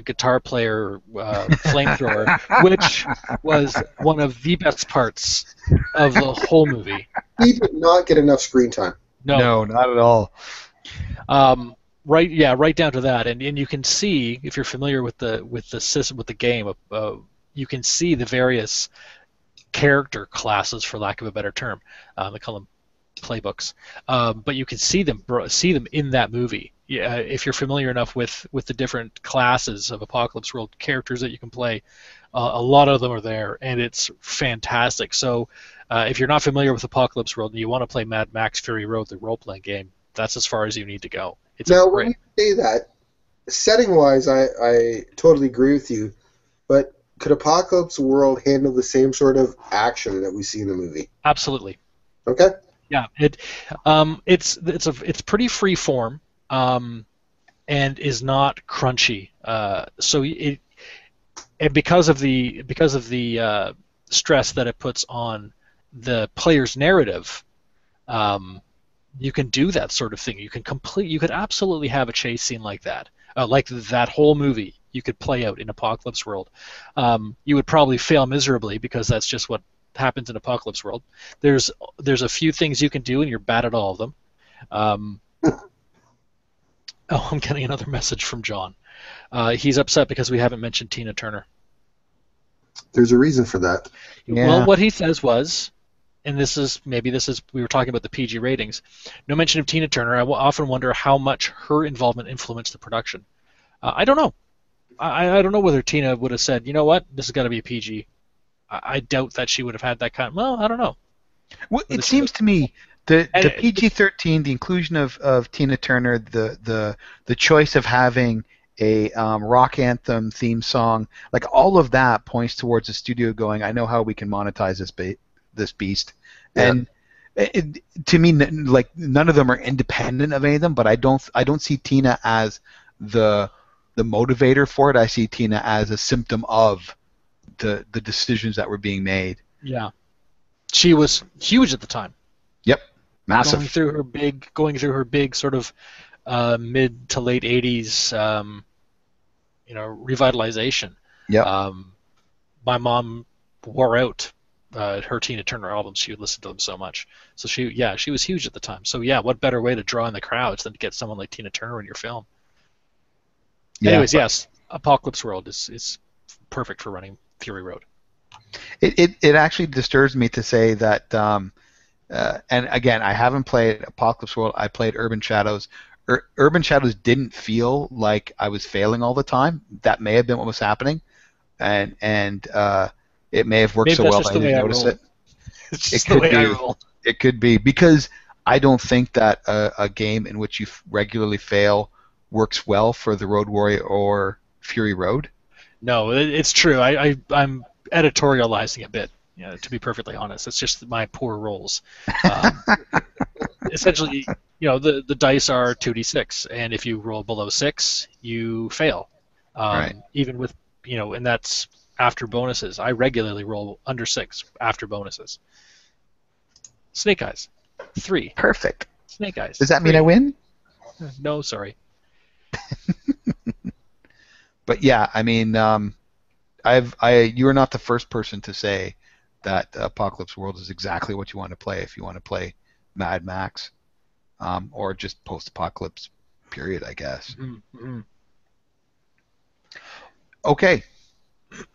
[SPEAKER 2] guitar player flamethrower, which was one of the best parts of the whole movie.
[SPEAKER 3] He did not get enough screen time.
[SPEAKER 1] No, not at all.
[SPEAKER 2] Right down to that, and you can see, if you're familiar with the system, with the game, you can see the various character classes, for lack of a better term. They call them playbooks, but you can see them in that movie. If you're familiar enough with the different classes of Apocalypse World characters that you can play, a lot of them are there, and it's fantastic. So if you're not familiar with Apocalypse World and you want to play Mad Max Fury Road, the role-playing game, that's as far as you need to go.
[SPEAKER 3] When you say that, setting-wise, I totally agree with you, but could Apocalypse World handle the same sort of action that we see in the movie?
[SPEAKER 2] Absolutely.
[SPEAKER 3] Okay.
[SPEAKER 2] Yeah, it's pretty free form, and is not crunchy. And because of the stress that it puts on the player's narrative, you can do that sort of thing. You could absolutely have a chase scene like that whole movie. You could play out in Apocalypse World. You would probably fail miserably because that's just what happens in Apocalypse World. There's a few things you can do, and you're bad at all of them. Oh, I'm getting another message from John. He's upset because we haven't mentioned Tina Turner.
[SPEAKER 3] There's a reason for that.
[SPEAKER 2] Well,
[SPEAKER 1] Yeah.
[SPEAKER 2] what he says was, and this is we were talking about the PG ratings. No mention of Tina Turner. I often wonder how much her involvement influenced the production. I don't know. I don't know whether Tina would have said, you know what, this has got to be a PG. I doubt that she would have had that kind. Well, I don't know.
[SPEAKER 1] Well,
[SPEAKER 2] Whether
[SPEAKER 1] it
[SPEAKER 2] she would.
[SPEAKER 1] seems to me the
[SPEAKER 2] And
[SPEAKER 1] PG-13, the inclusion of Tina Turner, the choice of having a rock anthem theme song, like all of that points towards the studio going, I know how we can monetize this beast,
[SPEAKER 3] Yeah.
[SPEAKER 1] and to me, like none of them are independent of any of them, but I don't see Tina as the motivator for it. I see Tina as a symptom of the decisions that were being made.
[SPEAKER 2] yeah, she was huge at the time.
[SPEAKER 1] Yep,
[SPEAKER 2] Going
[SPEAKER 1] massive.
[SPEAKER 2] through her big sort of mid to late '80s, revitalization.
[SPEAKER 1] Yep.
[SPEAKER 2] My mom wore out her Tina Turner albums. She would listen to them so much. So she was huge at the time. So yeah, what better way to draw in the crowds than to get someone like Tina Turner in your film?
[SPEAKER 1] Yeah.
[SPEAKER 2] Anyways, yes, Apocalypse World is perfect for running Fury Road.
[SPEAKER 1] It actually disturbs me to say that, and again, I haven't played Apocalypse World. I played Urban Shadows. Urban Shadows didn't feel like I was failing all the time. That may have been what was happening, and it may have worked
[SPEAKER 2] Maybe
[SPEAKER 1] so
[SPEAKER 2] that's
[SPEAKER 1] well
[SPEAKER 2] just
[SPEAKER 1] that I
[SPEAKER 2] the way
[SPEAKER 1] didn't
[SPEAKER 2] I
[SPEAKER 1] notice
[SPEAKER 2] roll.
[SPEAKER 1] it.
[SPEAKER 2] It's
[SPEAKER 1] It
[SPEAKER 2] just the
[SPEAKER 1] could
[SPEAKER 2] way I
[SPEAKER 1] be.
[SPEAKER 2] roll.
[SPEAKER 1] It could be because I don't think that a game in which you regularly fail works well for the Road Warrior or Fury Road.
[SPEAKER 2] No, it's true. I'm editorializing a bit. To be perfectly honest, it's just my poor rolls. Um, Essentially, the dice are 2d6, and if you roll below 6, you fail.
[SPEAKER 1] Right.
[SPEAKER 2] Even with and that's after bonuses. I regularly roll under 6 after bonuses. Snake eyes, 3.
[SPEAKER 1] Perfect.
[SPEAKER 2] Snake eyes,
[SPEAKER 1] Does that mean I
[SPEAKER 2] 3.
[SPEAKER 1] win?
[SPEAKER 2] No, sorry.
[SPEAKER 1] But yeah, I mean, you are not the first person to say that Apocalypse World is exactly what you want to play if you want to play Mad Max, or just post-apocalypse period, I guess.
[SPEAKER 2] Mm-hmm.
[SPEAKER 1] Okay.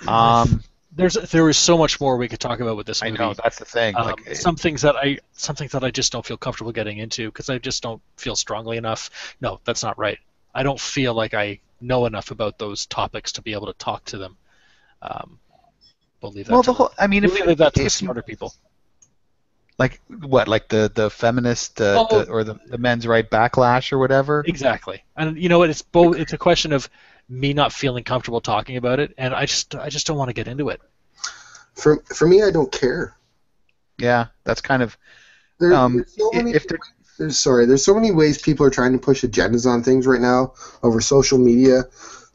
[SPEAKER 1] Um,
[SPEAKER 2] There was so much more we could talk about with this
[SPEAKER 1] I
[SPEAKER 2] movie.
[SPEAKER 1] know that's the thing. Like,
[SPEAKER 2] Some things that I just don't feel comfortable getting into because I just don't feel strongly enough. No, that's not right. I don't feel like I know enough about those topics to be able to talk to them. We'll leave that
[SPEAKER 1] well,
[SPEAKER 2] to
[SPEAKER 1] I mean,
[SPEAKER 2] we'll leave that to the
[SPEAKER 1] if you
[SPEAKER 2] smarter people.
[SPEAKER 1] like what, like the feminist,
[SPEAKER 2] Oh,
[SPEAKER 1] or the men's right backlash or whatever.
[SPEAKER 2] exactly. And you know what? It's both. It's a question of me not feeling comfortable talking about it, and I just don't want to get into it.
[SPEAKER 3] For me, I don't care.
[SPEAKER 1] Yeah, that's kind of
[SPEAKER 3] There's so many.
[SPEAKER 1] if they're
[SPEAKER 3] There's so many ways people are trying to push agendas on things right now over social media,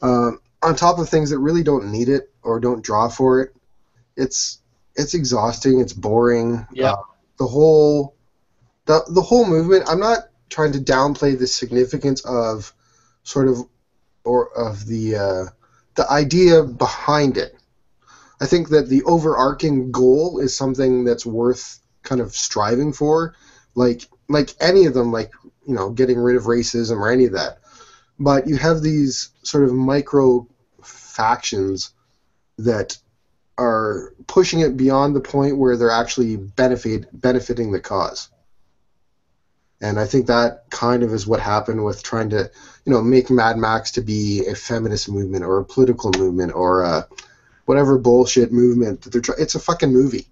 [SPEAKER 3] on top of things that really don't need it or don't draw for it. It's exhausting. It's boring.
[SPEAKER 2] Yeah.
[SPEAKER 3] The whole movement. I'm not trying to downplay the significance of sort of or of the idea behind it. I think that the overarching goal is something that's worth kind of striving for, like any of them, like getting rid of racism or any of that. But you have these sort of micro factions that are pushing it beyond the point where they're actually benefiting the cause. And I think that kind of is what happened with trying to, make Mad Max to be a feminist movement or a political movement or whatever bullshit movement that they're trying. It's a fucking movie.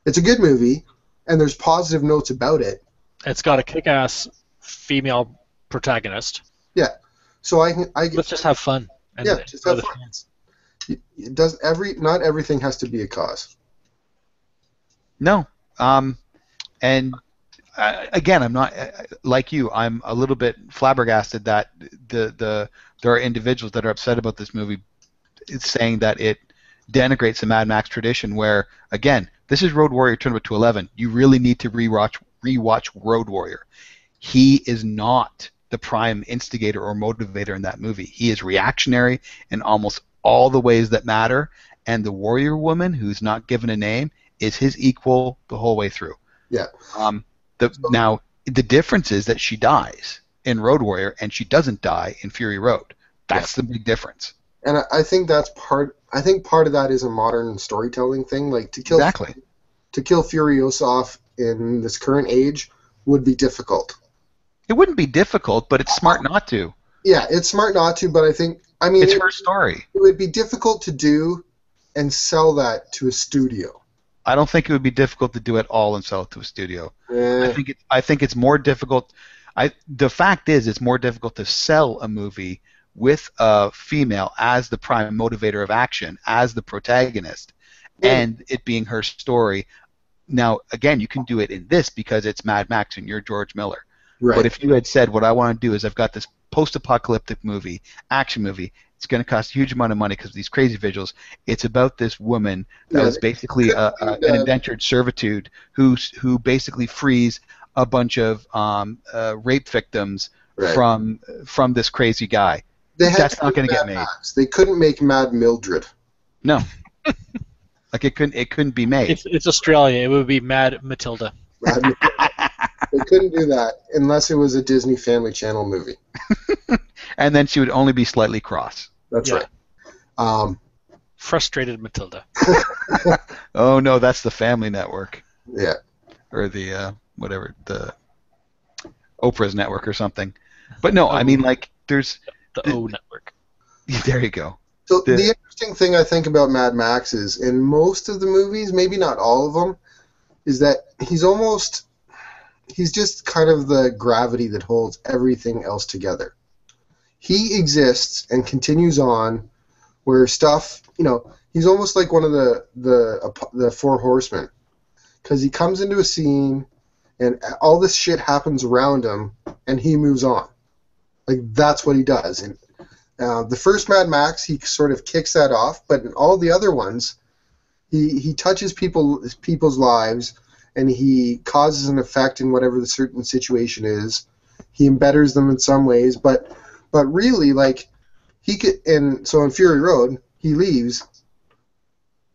[SPEAKER 3] It's a good movie, and there's positive notes about it.
[SPEAKER 2] It's got a kick-ass female protagonist.
[SPEAKER 3] Yeah. So
[SPEAKER 2] Let's just have fun. And
[SPEAKER 3] yeah, just have fun. Not everything has to be a cause.
[SPEAKER 1] No. And again, I'm not like you. I'm a little bit flabbergasted that there are individuals that are upset about this movie. It's saying that it denigrates the Mad Max tradition. Where again, this is Road Warrior Tournament to 11. You really need to rewatch Road Warrior. He is not the prime instigator or motivator in that movie. He is reactionary in almost all the ways that matter, and the warrior woman, who's not given a name, is his equal the whole way through.
[SPEAKER 3] Yeah.
[SPEAKER 1] Now, the difference is that she dies in Road Warrior, and she doesn't die in Fury Road. That's the big difference.
[SPEAKER 3] And I think that's part. I think part of that is a modern storytelling thing. Like to kill Furiosa off in this current age would be difficult.
[SPEAKER 1] It wouldn't be difficult, but it's smart not to.
[SPEAKER 3] Yeah, it's smart not to. But I mean,
[SPEAKER 1] it's her story.
[SPEAKER 3] It would be difficult to do and sell that to a studio.
[SPEAKER 1] I don't think it would be difficult to do it all and sell it to a studio. I think it's more difficult. The fact is, it's more difficult to sell a movie with a female as the prime motivator of action, as the protagonist, and it being her story. Now, again, you can do it in this because it's Mad Max and you're George Miller.
[SPEAKER 3] Right.
[SPEAKER 1] But if you had said, what I want to do is I've got this post-apocalyptic action movie, it's going to cost a huge amount of money because of these crazy visuals. It's about this woman that was basically an indentured servitude who basically frees a bunch of rape victims from this crazy guy. That's not going to get made.
[SPEAKER 3] Max. They couldn't make Mad Mildred.
[SPEAKER 1] No. Like it couldn't be made.
[SPEAKER 2] It's Australia. It would be Mad Matilda.
[SPEAKER 3] Mad Matilda. They couldn't do that unless it was a Disney Family Channel movie.
[SPEAKER 1] And then she would only be slightly cross.
[SPEAKER 3] That's right.
[SPEAKER 2] Frustrated Matilda.
[SPEAKER 1] Oh no, that's the Family Network.
[SPEAKER 3] Yeah.
[SPEAKER 1] Or the whatever, the Oprah's network or something. But no, I mean, like, there's
[SPEAKER 2] the O network.
[SPEAKER 1] There you go.
[SPEAKER 3] So the interesting thing I think about Mad Max is, in most of the movies, maybe not all of them, is that he's just kind of the gravity that holds everything else together. He exists and continues on, where stuff, he's almost like one of the Four Horsemen, because he comes into a scene and all this shit happens around him, and he moves on. Like, that's what he does. And the first Mad Max, he sort of kicks that off, but in all the other ones, he touches people's lives, and he causes an effect in whatever the certain situation is. He embetters them in some ways, but really, like, he could. And so in Fury Road, he leaves.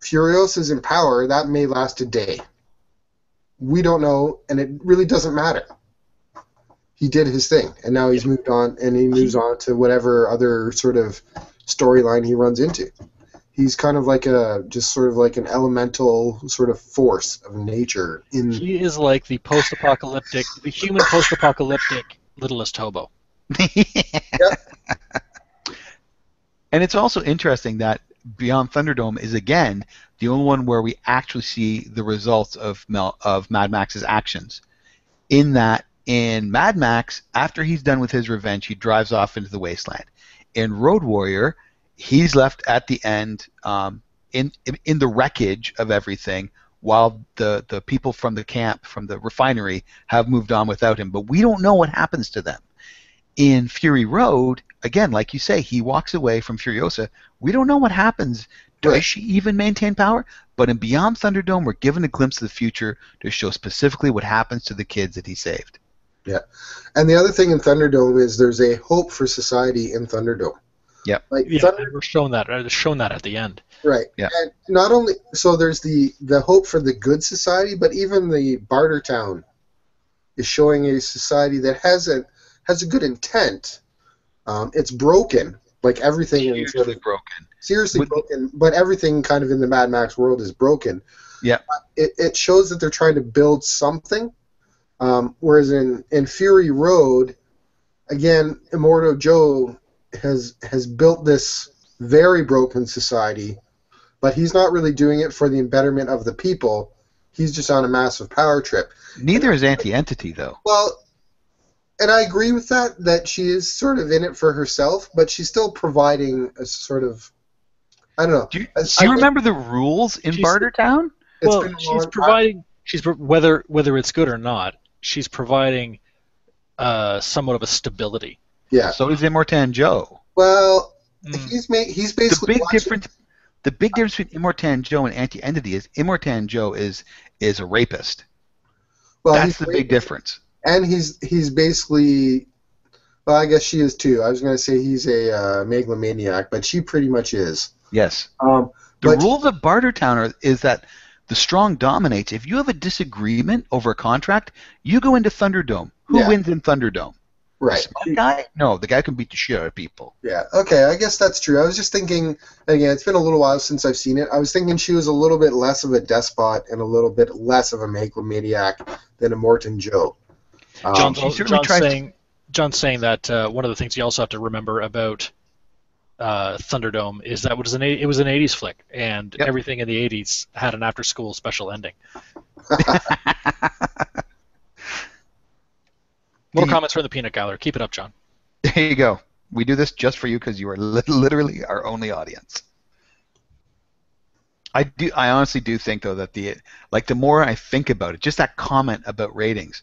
[SPEAKER 3] Furiosa's in power. That may last a day. We don't know, and it really doesn't matter. He did his thing, and now he's moved on, and he moves on to whatever other sort of storyline he runs into. He's kind of like just sort of like an elemental sort of force of nature.
[SPEAKER 2] He is like the human post-apocalyptic littlest hobo.
[SPEAKER 3] Yep.
[SPEAKER 1] And it's also interesting that Beyond Thunderdome is, again, the only one where we actually see the results of Mad Max's actions. In that, in Mad Max, after he's done with his revenge, he drives off into the wasteland. In Road Warrior, he's left at the end in the wreckage of everything, while the people from the camp, from the refinery, have moved on without him. But we don't know what happens to them. In Fury Road, again, like you say, he walks away from Furiosa. We don't know what happens. Does she even maintain power? But in Beyond Thunderdome, we're given a glimpse of the future to show specifically what happens to the kids that he saved.
[SPEAKER 3] Yeah. And the other thing in Thunderdome is there's a hope for society in Thunderdome.
[SPEAKER 1] Yep.
[SPEAKER 3] Like
[SPEAKER 2] we're shown that. It's shown that at the end.
[SPEAKER 3] Right.
[SPEAKER 1] Yeah.
[SPEAKER 3] And not only so there's the hope for the good society, but even the Bartertown is showing a society that has a good intent. It's broken, like everything.
[SPEAKER 1] Seriously broken.
[SPEAKER 3] Seriously broken, but everything kind of in the Mad Max world is broken.
[SPEAKER 1] Yeah.
[SPEAKER 3] It shows that they're trying to build something, whereas in Fury Road, again, Immortal Joe has built this very broken society, but he's not really doing it for the betterment of the people. He's just on a massive power trip.
[SPEAKER 1] Neither is Anti-Entity, though.
[SPEAKER 3] Well, and I agree with that she is sort of in it for herself, but she's still providing a sort of, I don't know.
[SPEAKER 1] Do you remember the rules in Bartertown?
[SPEAKER 2] Well, she's providing. Whether it's good or not, she's providing somewhat of a stability.
[SPEAKER 3] Yeah.
[SPEAKER 1] So is Immortan Joe.
[SPEAKER 3] Well, he's basically
[SPEAKER 1] the big difference between Immortan Joe and Anti-Entity is Immortan Joe is a rapist. Well, that's the big difference.
[SPEAKER 3] And he's basically, well, I guess she is too. I was going to say he's a megalomaniac, but she pretty much is.
[SPEAKER 1] Yes. The rules of Bartertown is that the strong dominates. If you have a disagreement over a contract, you go into Thunderdome. Who wins in Thunderdome?
[SPEAKER 3] Right.
[SPEAKER 1] Smart guy? No, the guy who can beat the shit out of people.
[SPEAKER 3] Yeah. Okay. I guess that's true. I was just thinking. Again, it's been a little while since I've seen it. I was thinking she was a little bit less of a despot and a little bit less of a megalomaniac than a Morton Joe.
[SPEAKER 2] John's,
[SPEAKER 1] she certainly
[SPEAKER 2] John's
[SPEAKER 1] tries to-
[SPEAKER 2] saying John's saying that one of the things you also have to remember about Thunderdome is that it was an 80s flick, and
[SPEAKER 1] Yep.
[SPEAKER 2] everything in the 80s had an after-school special ending. More comments from the peanut gallery. Keep it up, John.
[SPEAKER 1] There you go. We do this just for you because you are literally our only audience. I honestly do think though that the more I think about it, just that comment about ratings,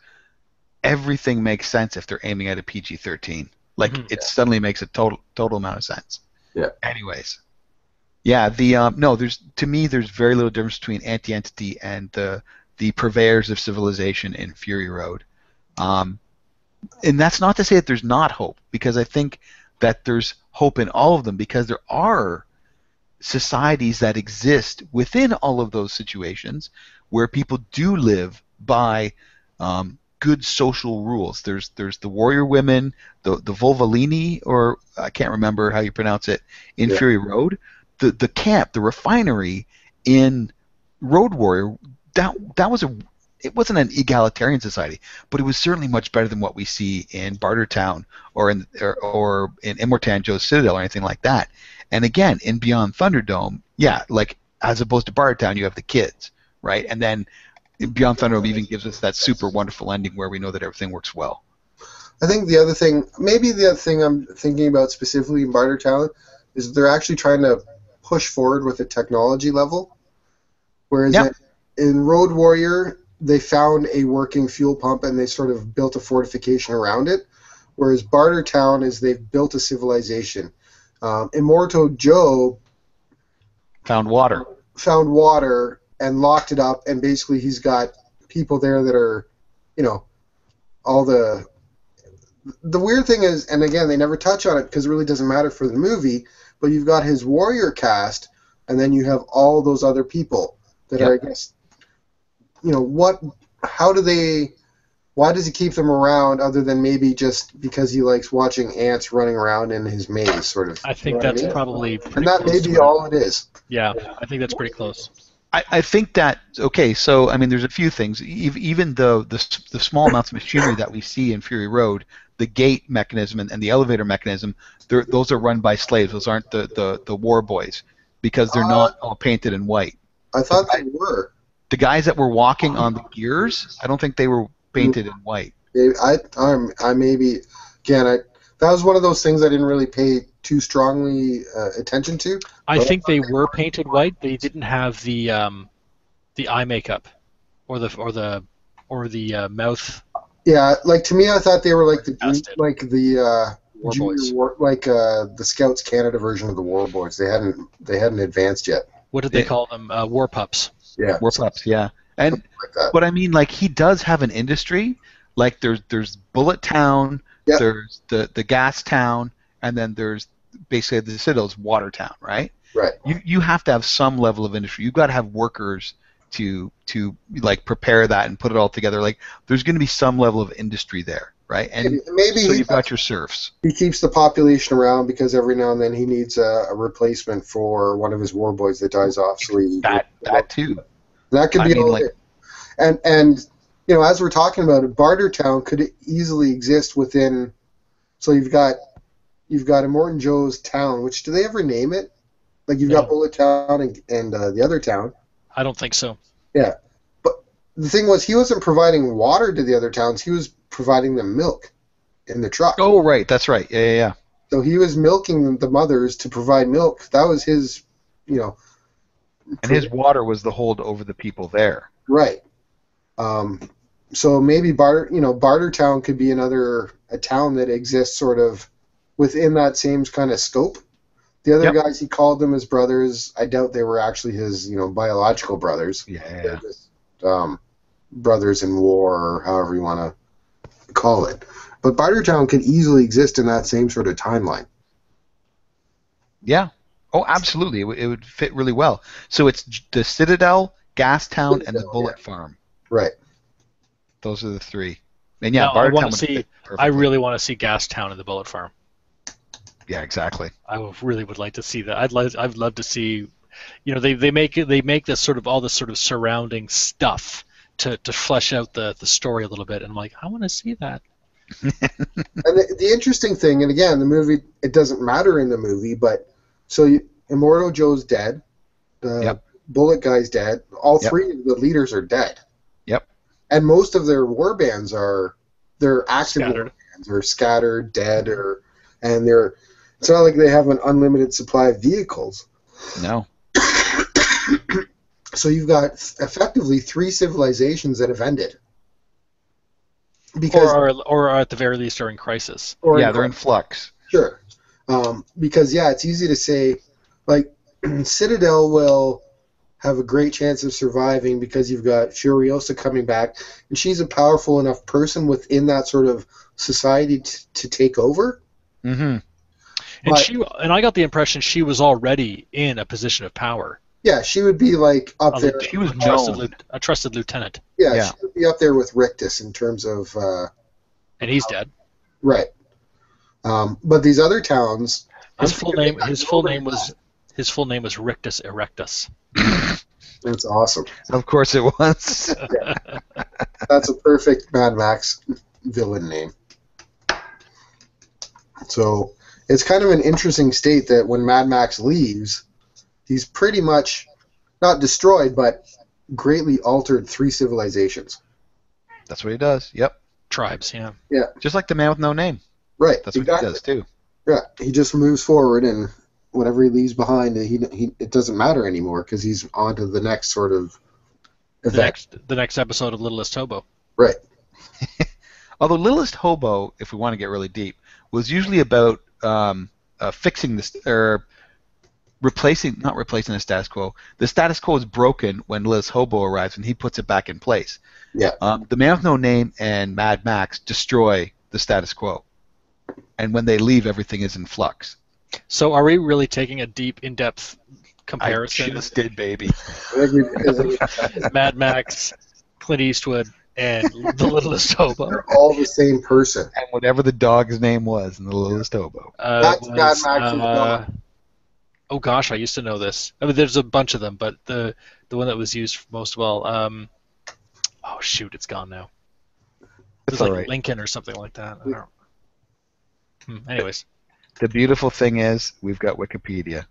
[SPEAKER 1] everything makes sense if they're aiming at a PG-13. It suddenly makes a total amount of sense.
[SPEAKER 3] Yeah.
[SPEAKER 1] Anyways, yeah. To me there's very little difference between Anti-Entity and the purveyors of civilization in Fury Road. And that's not to say that there's not hope, because I think that there's hope in all of them, because there are societies that exist within all of those situations where people do live by good social rules. There's the warrior women, the Volvalini, or I can't remember how you pronounce it, in Fury Road. The camp, the refinery in Road Warrior, that was it wasn't an egalitarian society, but it was certainly much better than what we see in Bartertown or in Immortan Joe's Citadel or anything like that. And again, in Beyond Thunderdome, as opposed to Bartertown, you have the kids, right? And then Beyond Thunderdome even gives us that super wonderful ending where we know that everything works well.
[SPEAKER 3] I think the other thing I'm thinking about specifically in Bartertown is they're actually trying to push forward with a technology level, whereas in Road Warrior, they found a working fuel pump and they sort of built a fortification around it, whereas Bartertown is they've built a civilization. Immorto Joe
[SPEAKER 1] found water
[SPEAKER 3] and locked it up, and basically he's got people there that are, all the weird thing is, and again, they never touch on it because it really doesn't matter for the movie, but you've got his warrior cast, and then you have all those other people that are, I guess, why does he keep them around other than maybe just because he likes watching ants running around in his maze, sort of?
[SPEAKER 2] I think that's probably pretty
[SPEAKER 3] and that
[SPEAKER 2] close
[SPEAKER 3] may be
[SPEAKER 2] to
[SPEAKER 3] all it is.
[SPEAKER 2] Yeah, I think that's pretty close.
[SPEAKER 1] I think that, okay, so, I mean, there's a few things. Even the small amounts of machinery that we see in Fury Road, the gate mechanism and the elevator mechanism, those are run by slaves. Those aren't the war boys, because they're not all painted in white.
[SPEAKER 3] I thought they were.
[SPEAKER 1] The guys that were walking on the gears, I don't think they were painted in white.
[SPEAKER 3] I maybe, again, that was one of those things I didn't really pay too strongly attention to.
[SPEAKER 2] I think they were painted white. They didn't have the eye makeup or the mouth.
[SPEAKER 3] Yeah, to me, I thought they were like the
[SPEAKER 2] War
[SPEAKER 3] junior
[SPEAKER 2] Boys.
[SPEAKER 3] the Scouts Canada version of the War Boys. They hadn't advanced yet.
[SPEAKER 2] What did they call them? War pups.
[SPEAKER 3] Yeah,
[SPEAKER 1] War pups, yeah. And
[SPEAKER 3] like that.
[SPEAKER 1] but I mean, he does have an industry. There's Bullet Town, there's the Gas Town, and then there's basically the Citadel's Water Town, right?
[SPEAKER 3] Right.
[SPEAKER 1] You have to have some level of industry. You've got to have workers to prepare that and put it all together. There's going to be some level of industry there, right? And
[SPEAKER 3] maybe
[SPEAKER 1] so you've got your serfs.
[SPEAKER 3] He keeps the population around because every now and then he needs a replacement for one of his war boys that dies off. So
[SPEAKER 1] that too.
[SPEAKER 3] That could be all it. And as we're talking about it, Bartertown could easily exist within. So you've got Immortan Joe's town. Which, do they ever name it? You've got Bullet Town and the other town.
[SPEAKER 2] I don't think so.
[SPEAKER 3] Yeah, but the thing was, he wasn't providing water to the other towns. He was providing them milk in the truck.
[SPEAKER 1] Oh, right, that's right. Yeah.
[SPEAKER 3] So he was milking the mothers to provide milk. That was his,
[SPEAKER 1] And his water was the hold over the people there.
[SPEAKER 3] Right. So maybe Bartertown could be a town that exists sort of within that same kind of scope. The other guys, he called them his brothers. I doubt they were actually his, biological brothers.
[SPEAKER 1] Yeah.
[SPEAKER 3] They're just brothers in war, or however you want to call it. But Bartertown could easily exist in that same sort of timeline.
[SPEAKER 1] Yeah. Oh, absolutely. It would fit really well. So it's the Citadel, Gastown, and the Bullet Farm.
[SPEAKER 3] Right.
[SPEAKER 1] Those are the three. And yeah,
[SPEAKER 2] Now, I
[SPEAKER 1] Bartertown
[SPEAKER 2] want to
[SPEAKER 1] would
[SPEAKER 2] see.
[SPEAKER 1] fit
[SPEAKER 2] I
[SPEAKER 1] perfectly.
[SPEAKER 2] really want to see Gastown and the Bullet Farm.
[SPEAKER 1] Yeah, exactly.
[SPEAKER 2] Really would like to see that. I'd love to see. They make this sort of all this sort of surrounding stuff to flesh out the story a little bit, and I'm like, I want to see that.
[SPEAKER 3] And the interesting thing, and again, the movie, it doesn't matter in the movie, but Immortal Joe's dead, the
[SPEAKER 1] Yep.
[SPEAKER 3] Bullet guy's dead, all
[SPEAKER 1] Yep.
[SPEAKER 3] three of the leaders are dead.
[SPEAKER 1] Yep.
[SPEAKER 3] And most of their war bands they're active
[SPEAKER 2] Scattered.
[SPEAKER 3] war bands, or scattered, dead, it's not like they have an unlimited supply of vehicles.
[SPEAKER 1] No.
[SPEAKER 3] So you've got effectively 3 civilizations that have ended. Because
[SPEAKER 2] Or at the very least are in crisis.
[SPEAKER 1] Yeah, they're in flux.
[SPEAKER 3] Sure. Because, it's easy to say, like, Citadel will have a great chance of surviving because you've got Furiosa coming back, and she's a powerful enough person within that sort of society to take over.
[SPEAKER 1] Mm-hmm.
[SPEAKER 2] And I got the impression she was already in a position of power.
[SPEAKER 3] Yeah, she would be, like, up there.
[SPEAKER 1] She was
[SPEAKER 2] A trusted lieutenant.
[SPEAKER 3] Yeah, she would be up there with Rictus in terms of...
[SPEAKER 2] And he's dead.
[SPEAKER 3] Right. But these other towns...
[SPEAKER 2] His full name was Rictus Erectus.
[SPEAKER 3] That's awesome.
[SPEAKER 1] Of course it was.
[SPEAKER 3] That's a perfect Mad Max villain name. So it's kind of an interesting state that when Mad Max leaves, he's pretty much not destroyed, but greatly altered 3 civilizations.
[SPEAKER 1] That's what he does. Yep.
[SPEAKER 2] Tribes, yeah.
[SPEAKER 3] Yeah.
[SPEAKER 1] Just like the man with no name.
[SPEAKER 3] Right.
[SPEAKER 1] That's what he does too.
[SPEAKER 3] Yeah. He just moves forward, and whatever he leaves behind, it doesn't matter anymore because he's on to the next sort of event.
[SPEAKER 2] The next episode of Littlest Hobo.
[SPEAKER 3] Right.
[SPEAKER 1] Although Littlest Hobo, if we want to get really deep, was usually about fixing this or not replacing the status quo. The status quo is broken when Littlest Hobo arrives, and he puts it back in place.
[SPEAKER 3] Yeah.
[SPEAKER 1] The Man with No Name and Mad Max destroy the status quo, and when they leave, everything is in flux.
[SPEAKER 2] So are we really taking a deep, in-depth comparison?
[SPEAKER 1] I just did, baby.
[SPEAKER 2] Mad Max, Clint Eastwood, and The Littlest Hobo.
[SPEAKER 3] They're all the same person.
[SPEAKER 1] And whatever the dog's name was in The Littlest Hobo.
[SPEAKER 3] That's Mad Max's dog.
[SPEAKER 2] Oh gosh, I used to know this. I mean, there's a bunch of them, but the one that was used most well. Oh shoot, it's gone now. It was
[SPEAKER 1] all
[SPEAKER 2] like
[SPEAKER 1] right.
[SPEAKER 2] Lincoln or something like that. I don't... Anyways.
[SPEAKER 1] The beautiful thing is we've got Wikipedia,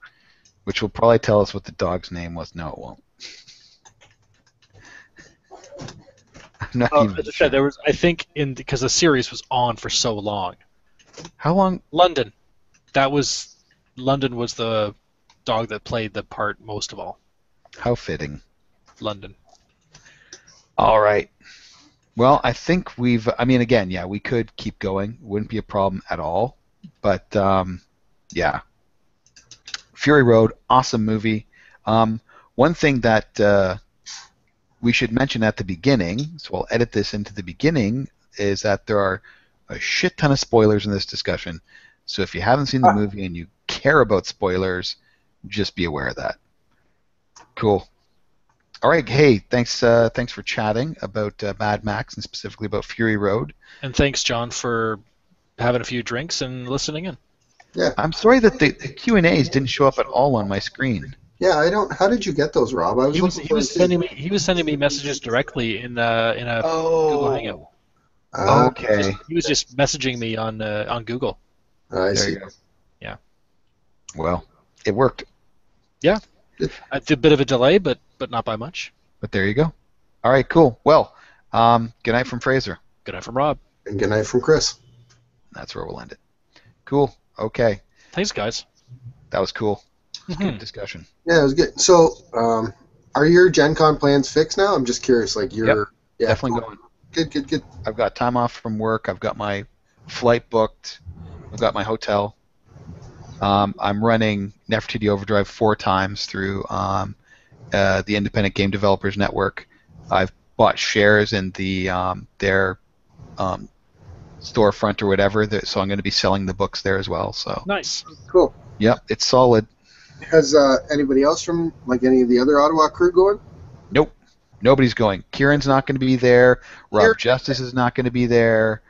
[SPEAKER 1] which will probably tell us what the dog's name was. No, it won't. I'm not even
[SPEAKER 2] As I
[SPEAKER 1] sure.
[SPEAKER 2] said, there was, I think, because the series was on for so long.
[SPEAKER 1] How long?
[SPEAKER 2] London was the dog that played the part most of all.
[SPEAKER 1] How fitting.
[SPEAKER 2] London.
[SPEAKER 1] All right. Well, I think again, yeah, we could keep going. Wouldn't be a problem at all. But, yeah. Fury Road, awesome movie. One thing that we should mention at the beginning, so I'll edit this into the beginning, is that there are a shit ton of spoilers in this discussion. So if you haven't seen the movie and you care about spoilers, just be aware of that. Cool. All right. Hey, thanks for chatting about Mad Max and specifically about Fury Road.
[SPEAKER 2] And thanks, John, for having a few drinks and listening in.
[SPEAKER 3] Yeah.
[SPEAKER 1] I'm sorry that the Q&As didn't show up at all on my screen.
[SPEAKER 3] Yeah, I don't. How did you get those, Rob?
[SPEAKER 2] He was sending me messages directly in a Google Hangout.
[SPEAKER 1] Okay.
[SPEAKER 2] He was just messaging me on Google.
[SPEAKER 3] I see.
[SPEAKER 1] You go. Yeah. Well, it worked.
[SPEAKER 2] Yeah. A bit of a delay, but not by much.
[SPEAKER 1] But there you go. All right, cool. Well, good night from Fraser.
[SPEAKER 2] Good night from Rob.
[SPEAKER 3] And good night from Chris.
[SPEAKER 1] That's where we'll end it. Cool. Okay.
[SPEAKER 2] Thanks, guys.
[SPEAKER 1] That was cool. Good discussion.
[SPEAKER 3] Yeah, it was good. So, are your Gen Con plans fixed now? I'm just curious. Like,
[SPEAKER 1] Definitely going.
[SPEAKER 3] Good.
[SPEAKER 1] I've got time off from work. I've got my flight booked. I've got my hotel. I'm running Nefertiti Overdrive 4 times through the Independent Game Developers Network. I've bought shares in their storefront or whatever, so I'm going to be selling the books there as well. So
[SPEAKER 2] Nice.
[SPEAKER 3] Cool.
[SPEAKER 1] Yep, it's solid.
[SPEAKER 3] Has anybody else from like any of the other Ottawa crew going?
[SPEAKER 1] Nope. Nobody's going. Kieran's not going to be there. Rob
[SPEAKER 3] Kieran-
[SPEAKER 1] Justice is not going to be there.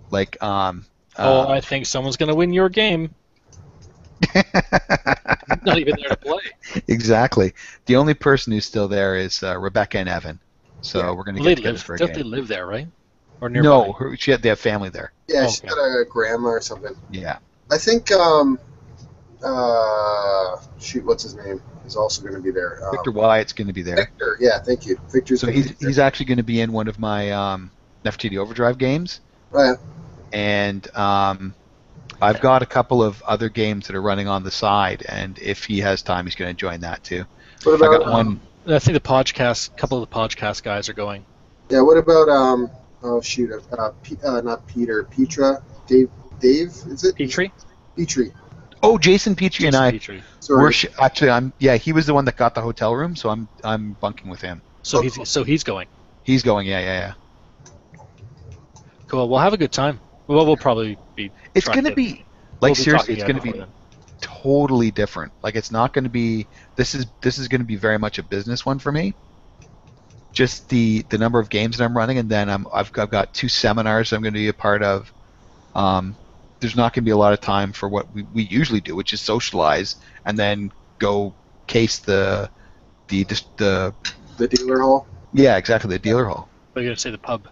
[SPEAKER 1] Like,
[SPEAKER 2] Oh, I think someone's going to win your game. Not even there to play.
[SPEAKER 1] exactly. The only person who's still there is Rebecca and Evan. So
[SPEAKER 3] Yeah.
[SPEAKER 1] we're going to
[SPEAKER 2] Well,
[SPEAKER 1] get
[SPEAKER 2] they
[SPEAKER 1] together
[SPEAKER 2] live.
[SPEAKER 1] for a
[SPEAKER 2] Don't they
[SPEAKER 1] game.
[SPEAKER 2] live there, right? Or nearby?
[SPEAKER 1] No, they have family there.
[SPEAKER 3] Yeah,
[SPEAKER 2] Oh,
[SPEAKER 3] she's
[SPEAKER 2] okay.
[SPEAKER 3] got a grandma or something.
[SPEAKER 1] Yeah.
[SPEAKER 3] I think shoot, what's his name? Is also going to be there.
[SPEAKER 1] Victor Wyatt's going to be there.
[SPEAKER 3] Victor, yeah, thank you. Victor's
[SPEAKER 1] So
[SPEAKER 3] going to be there.
[SPEAKER 1] he's actually going to be in one of my FTD Overdrive games.
[SPEAKER 3] Oh, yeah.
[SPEAKER 1] And I've got a couple of other games that are running on the side, and if he has time, he's going to join that too.
[SPEAKER 3] What
[SPEAKER 1] I
[SPEAKER 3] about
[SPEAKER 1] got one.
[SPEAKER 2] I think a couple of the podcast guys are going.
[SPEAKER 3] Yeah, what about oh shoot, not Peter, Petra, Dave, is it?
[SPEAKER 2] Petrie?
[SPEAKER 3] Petrie.
[SPEAKER 1] Oh, Jason Petrie and I.
[SPEAKER 2] Petrie.
[SPEAKER 3] Sorry.
[SPEAKER 1] Actually, he was the one that got the hotel room, so I'm bunking with him.
[SPEAKER 2] So he's going.
[SPEAKER 1] He's going, yeah.
[SPEAKER 2] Cool. We'll have a good time. Well, we'll probably be.
[SPEAKER 1] It's going to be
[SPEAKER 2] we'll
[SPEAKER 1] like
[SPEAKER 2] be
[SPEAKER 1] seriously,
[SPEAKER 2] talking
[SPEAKER 1] it's going to be
[SPEAKER 2] before then.
[SPEAKER 1] totally different. Like it's not going to be. This is going to be very much a business one for me. Just the number of games that I'm running, and then I've got 2 seminars I'm going to be a part of. There's not going to be a lot of time for what we usually do, which is socialize and then go case the
[SPEAKER 3] dealer hall.
[SPEAKER 1] Yeah, exactly, the dealer hall.
[SPEAKER 2] What are you gonna say? The pub.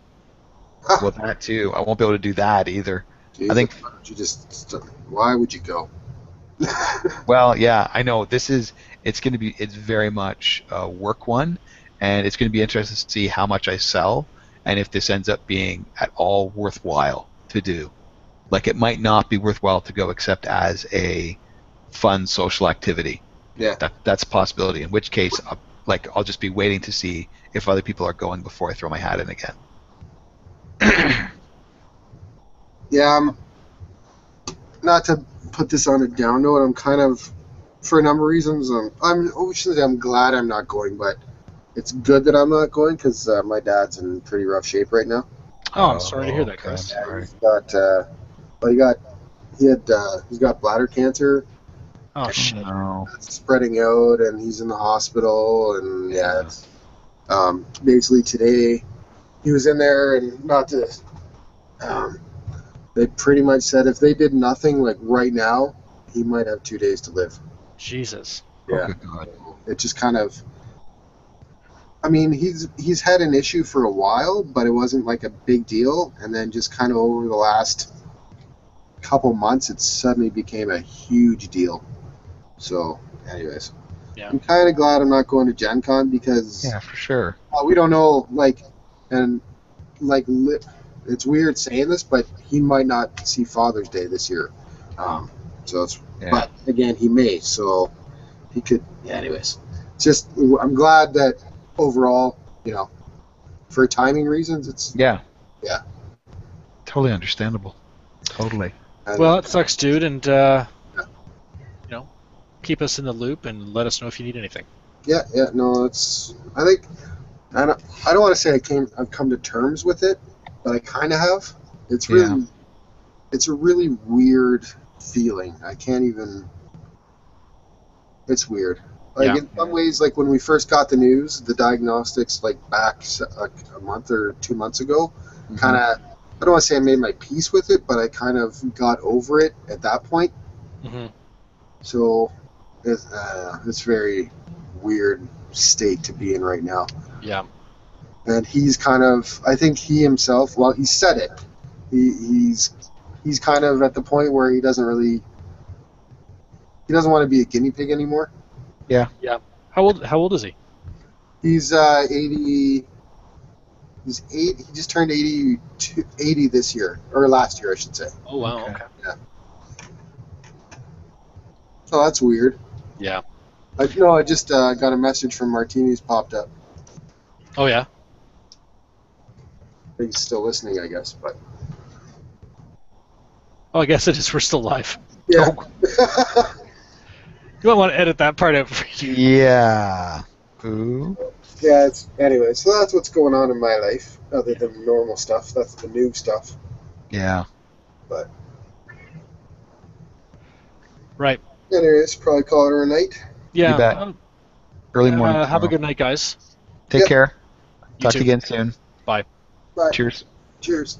[SPEAKER 1] Well, that too. I won't be able to do that either.
[SPEAKER 3] Jeez,
[SPEAKER 1] I think.
[SPEAKER 3] Why would you go?
[SPEAKER 1] Well, yeah, I know. It's very much a work one, and it's going to be interesting to see how much I sell, and if this ends up being at all worthwhile to do. Like, it might not be worthwhile to go except as a fun social activity.
[SPEAKER 3] Yeah.
[SPEAKER 1] That's a possibility, in which case, I'll just be waiting to see if other people are going before I throw my hat in again.
[SPEAKER 3] Yeah, not to put this on a down note, I'm kind of, for a number of reasons, I'm glad I'm not going, but it's good that I'm not going because my dad's in pretty rough shape right now.
[SPEAKER 2] Oh, I'm sorry to hear that,
[SPEAKER 1] okay,
[SPEAKER 2] Chris.
[SPEAKER 1] I'm sorry.
[SPEAKER 3] He's got bladder cancer.
[SPEAKER 2] Oh shit.
[SPEAKER 1] No.
[SPEAKER 3] It's spreading out, and he's in the hospital, and it's basically today he was in there, and they pretty much said if they did nothing, like right now, he might have 2 days to live.
[SPEAKER 2] Jesus.
[SPEAKER 3] Yeah.
[SPEAKER 1] Oh, good God.
[SPEAKER 3] It just kind of, I mean, he's had an issue for a while, but it wasn't like a big deal, and then just kind of over the last couple months, it suddenly became a huge deal. So, anyways,
[SPEAKER 2] Yeah.
[SPEAKER 3] I'm kind of glad I'm not going to Gen Con because
[SPEAKER 1] Yeah, for sure.
[SPEAKER 3] we don't know, it's weird saying this, but he might not see Father's Day this year. But again, he may, so he could. Yeah, anyways, it's just I'm glad that overall, for timing reasons, it's
[SPEAKER 1] Yeah.
[SPEAKER 3] Yeah.
[SPEAKER 1] Totally understandable. Totally.
[SPEAKER 2] Well, it sucks, dude, and keep us in the loop and let us know if you need anything.
[SPEAKER 3] Yeah, no, I think I don't want to say I've come to terms with it, but I kind of have. It's really, it's a really weird feeling. I can't even. It's weird. Like in some ways, like when we first got the news, the diagnostics, like back a month or 2 months ago, kind of. I don't want to say I made my peace with it, but I kind of got over it at that point.
[SPEAKER 2] Mm-hmm.
[SPEAKER 3] So it's very weird state to be in right now.
[SPEAKER 2] Yeah.
[SPEAKER 3] And he's kind of, I think he himself, well, he said it. He's kind of at the point where he doesn't want to be a guinea pig anymore.
[SPEAKER 1] Yeah.
[SPEAKER 2] Yeah. How old is he?
[SPEAKER 3] He's 80. He's 8. He just turned 80 this year, or last year, I should say.
[SPEAKER 2] Oh wow. Okay.
[SPEAKER 3] Yeah. So that's weird.
[SPEAKER 2] Yeah.
[SPEAKER 3] I just got a message from Martini's popped up.
[SPEAKER 2] Oh yeah.
[SPEAKER 3] He's still listening, I guess, but.
[SPEAKER 2] Oh, I guess it is. We're still live.
[SPEAKER 3] Yeah.
[SPEAKER 2] Oh. You might want to edit that part out for you.
[SPEAKER 1] Yeah. Ooh.
[SPEAKER 3] Yeah, anyway, so that's what's going on in my life, other than normal stuff. That's the new stuff.
[SPEAKER 1] Yeah.
[SPEAKER 3] But
[SPEAKER 2] Right.
[SPEAKER 3] anyways, probably call it a night.
[SPEAKER 2] Yeah.
[SPEAKER 1] You bet. Early morning.
[SPEAKER 2] Have a
[SPEAKER 1] tomorrow.
[SPEAKER 2] good night, guys.
[SPEAKER 1] Take care. Talk to
[SPEAKER 2] too.
[SPEAKER 1] you again soon.
[SPEAKER 2] Bye.
[SPEAKER 3] Bye.
[SPEAKER 1] Cheers.
[SPEAKER 3] Cheers.